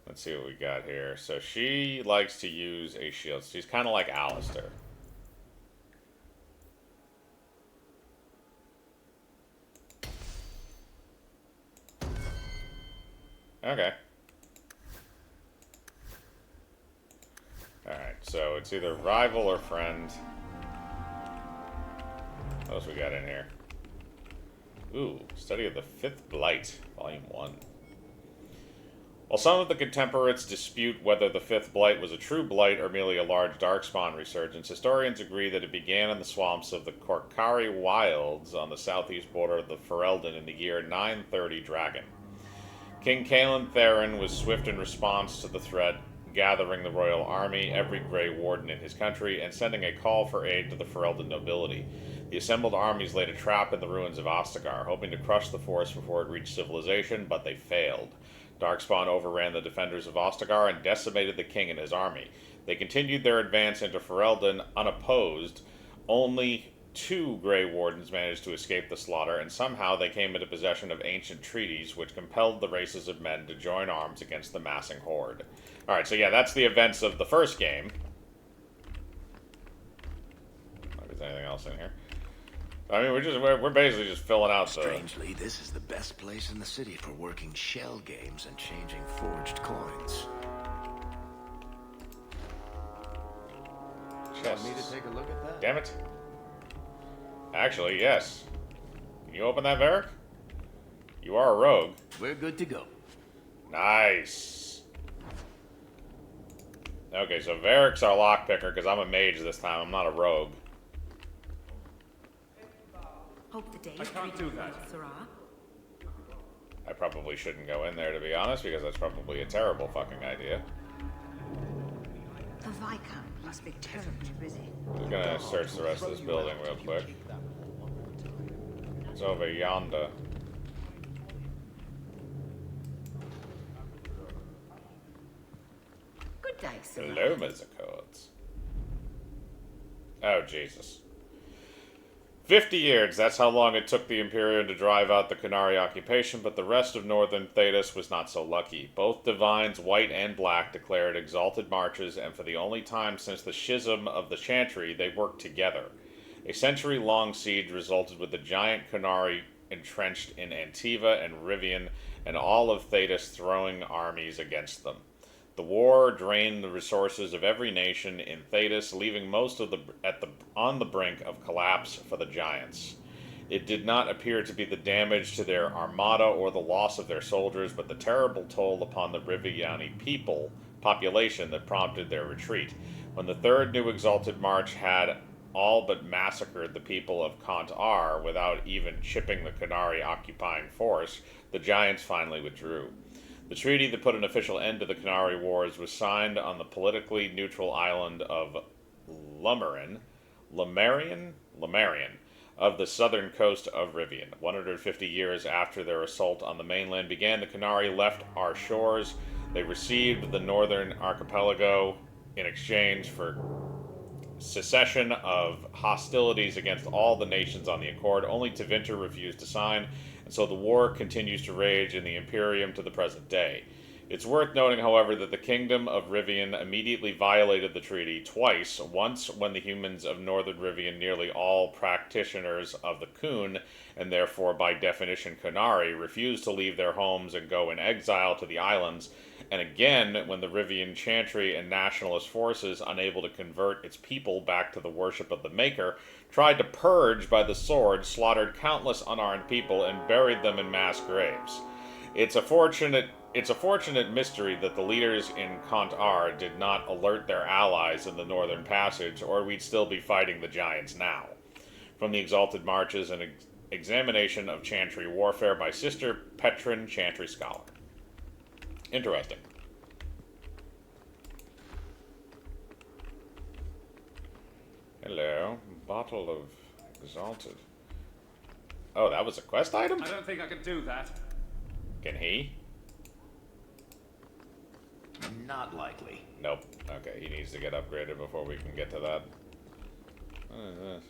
Let's see what we got here. So she likes to use a shield. She's kind of like Alistair. Okay. Alright, so it's either rival or friend. What else we got in here? Ooh, Study of the Fifth Blight, Volume 1. While some of the contemporaries dispute whether the Fifth Blight was a true blight or merely a large darkspawn resurgence, historians agree that it began in the swamps of the Korkari Wilds on the southeast border of the Ferelden in the year 930 Dragon. King Kaelin Theron was swift in response to the threat, gathering the royal army, every Grey Warden in his country, and sending a call for aid to the Ferelden nobility. The assembled armies laid a trap in the ruins of Ostagar, hoping to crush the force before it reached civilization, but they failed. Darkspawn overran the defenders of Ostagar and decimated the king and his army. They continued their advance into Ferelden unopposed. Only 2 Grey Wardens managed to escape the slaughter, and somehow they came into possession of ancient treaties which compelled the races of men to join arms against the massing horde. Alright, so yeah, that's the events of the first game. If there's anything else in here. I mean, we're basically just filling out the...
Strangely, this is the best place in the city for working shell games and changing forged coins.
Chests.
Want me to take a look at that?
Damn it. Actually, yes. Can you open that, Varric? You are a rogue.
We're good to go.
Nice. Okay, so Varric's our lockpicker because I'm a mage this time. I'm not a rogue.
Hope the day
I can't do that.
I probably shouldn't go in there, to be honest, because that's probably a terrible fucking idea.
The Viscount must be terribly busy.
I'm just gonna search the rest of this building real quick. It's over yonder.
Good day, sir.
Hello, Mezzocords. Oh, Jesus. 50 years, that's how long it took the Imperium to drive out the Qunari occupation, but the rest of northern Thedas was not so lucky. Both divines, white and black, declared exalted marches, and for the only time since the schism of the Chantry, they worked together. A century-long siege resulted with the giant Qunari entrenched in Antiva and Rivian, and all of Thedas throwing armies against them. The war drained the resources of every nation in Thedas, leaving most of on the brink of collapse for the Giants. It did not appear to be the damage to their armada or the loss of their soldiers, but the terrible toll upon the Riviani population that prompted their retreat. When the third new exalted march had all but massacred the people of Kant-Ar without even chipping the Qunari occupying force, the Giants finally withdrew. The treaty that put an official end to the Canary Wars was signed on the politically neutral island of Lemarian of the southern coast of Rivian. 150 years after their assault on the mainland began, the Canary left our shores. They received the northern archipelago in exchange for cessation of hostilities against all the nations on the accord. Only Tevinter refused to sign, and so the war continues to rage in the Imperium to the present day. It's worth noting, however, that the Kingdom of Rivian immediately violated the treaty twice, once when the humans of Northern Rivian, nearly all practitioners of the Kun, and therefore by definition Canary, refused to leave their homes and go in exile to the islands, and again when the Rivian Chantry and nationalist forces, unable to convert its people back to the worship of the Maker, tried to purge by the sword, slaughtered countless unarmed people, and buried them in mass graves. It's a fortunate mystery that the leaders in Kant-Ar did not alert their allies in the Northern Passage, or we'd still be fighting the Giants now. From the Exalted Marches, an examination of Chantry warfare by Sister Petrin, Chantry scholar. Interesting. Hello. Bottle of Exalted. Oh, that was a quest item?
I don't think I can do that.
Can he?
Not likely.
Nope. Okay, he needs to get upgraded before we can get to that. What is this?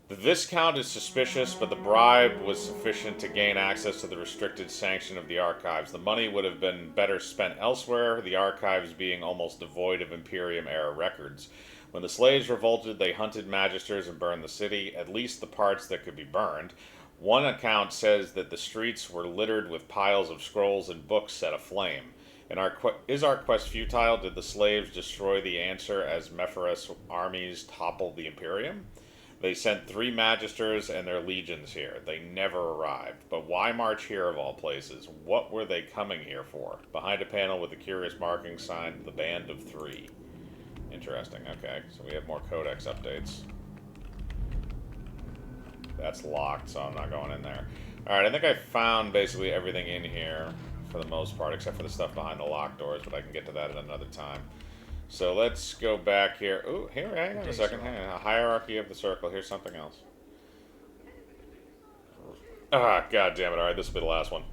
The Viscount is suspicious, but the bribe was sufficient to gain access to the restricted sanction of the archives. The money would have been better spent elsewhere, the archives being almost devoid of Imperium-era records. When the slaves revolted, they hunted magisters and burned the city, at least the parts that could be burned. One account says that the streets were littered with piles of scrolls and books set aflame. Is our quest futile? Did the slaves destroy the answer as Mepharus' armies toppled the Imperium? They sent 3 magisters and their legions here. They never arrived. But why march here of all places? What were they coming here for? Behind a panel with a curious marking signed the Band of 3. Interesting. Okay, so we have more codex updates. That's locked, so I'm not going in there. Alright, I think I found basically everything in here for the most part, except for the stuff behind the locked doors, but I can get to that at another time. So let's go back here. Ooh, here, hang on a second. Hang on. A hierarchy of the circle. Here's something else. Ah, god damn it. Alright, this will be the last one.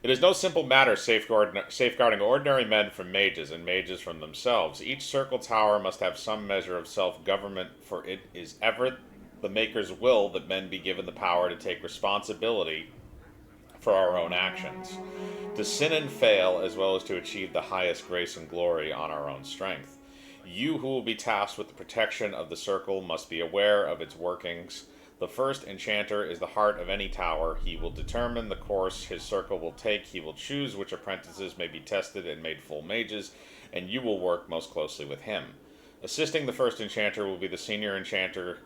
It is no simple matter safeguarding ordinary men from mages and mages from themselves. Each circle tower must have some measure of self-government, for it is ever the Maker's will that men be given the power to take responsibility for our own actions, to sin and fail, as well as to achieve the highest grace and glory on our own strength. You who will be tasked with the protection of the circle must be aware of its workings. The first enchanter is the heart of any tower. He will determine the course his circle will take. He will choose which apprentices may be tested and made full mages, and you will work most closely with him. Assisting the first enchanter will be the senior enchanter,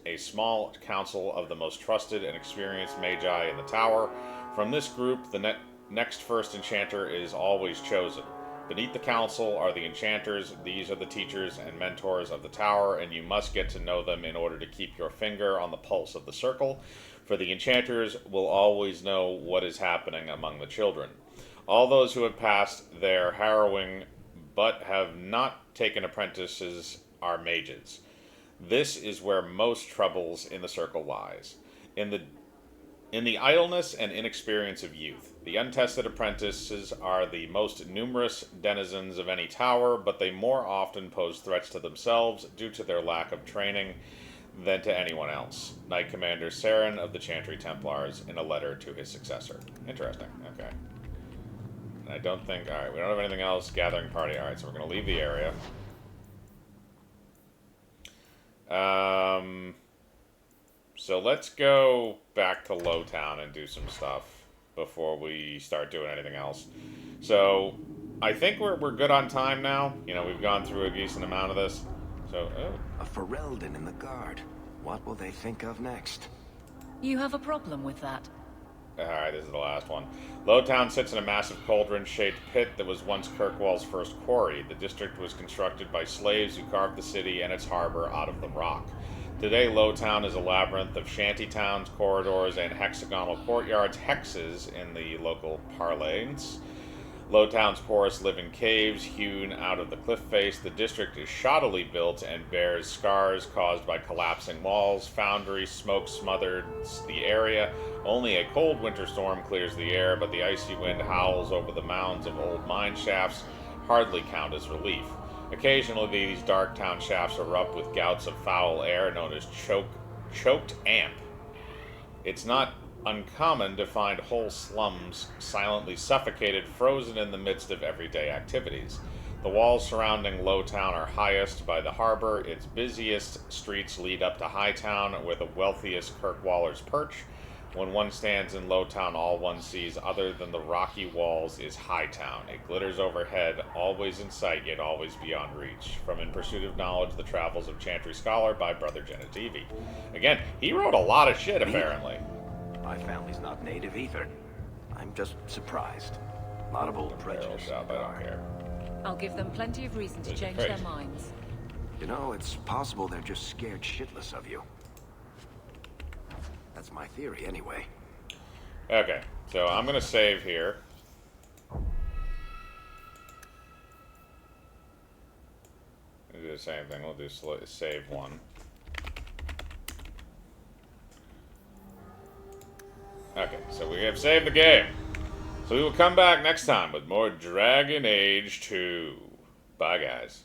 a small council of the most trusted and experienced magi in the tower. From this group, the next first enchanter is always chosen. Beneath the council are the enchanters. These are the teachers and mentors of the tower, and you must get to know them in order to keep your finger on the pulse of the circle, for the enchanters will always know what is happening among the children. All those who have passed their harrowing but have not taken apprentices are mages. This is where most troubles in the circle lies. In the idleness and inexperience of youth. The untested apprentices are the most numerous denizens of any tower, but they more often pose threats to themselves due to their lack of training than to anyone else. Knight Commander Saren of the Chantry Templars in a letter to his successor. Interesting. Okay. I don't think... Alright, we don't have anything else. Gathering party. Alright, so we're going to leave the area. So let's go back to Lowtown and do some stuff before we start doing anything else. So, I think we're good on time now. You know, we've gone through a decent amount of this. So,
A Ferelden in the guard. What will they think of next?
You have a problem with that?
Alright, this is the last one. Lowtown sits in a massive cauldron-shaped pit that was once Kirkwall's first quarry. The district was constructed by slaves who carved the city and its harbor out of the rock. Today, Lowtown is a labyrinth of shantytowns, corridors, and hexagonal courtyards, hexes in the local parlance. Lowtown's poorest live in caves hewn out of the cliff face. The district is shoddily built and bears scars caused by collapsing walls. Foundry smoke smothers the area. Only a cold winter storm clears the air, but the icy wind howls over the mounds of old mine shafts hardly count as relief. Occasionally, these dark town shafts erupt with gouts of foul air known as choked amp. It's not uncommon to find whole slums silently suffocated, frozen in the midst of everyday activities. The walls surrounding Lowtown are highest by the harbor. Its busiest streets lead up to Hightown, where the wealthiest Kirkwallers perch. When one stands in Lowtown, all one sees, other than the rocky walls, is Hightown. It glitters overhead, always in sight, yet always beyond reach. From In Pursuit of Knowledge, The Travels of Chantry Scholar by Brother Genetivi. Again, he wrote a lot of shit, apparently.
My family's not native either. I'm just surprised. A lot of old prejudice.
I don't care.
I'll give them plenty of reason to change their minds.
You know, it's possible they're just scared shitless of you. That's my theory, anyway.
Okay, so I'm going to save here. We'll do the same thing. We'll do save one. Okay, so we have saved the game. So we will come back next time with more Dragon Age 2. Bye, guys.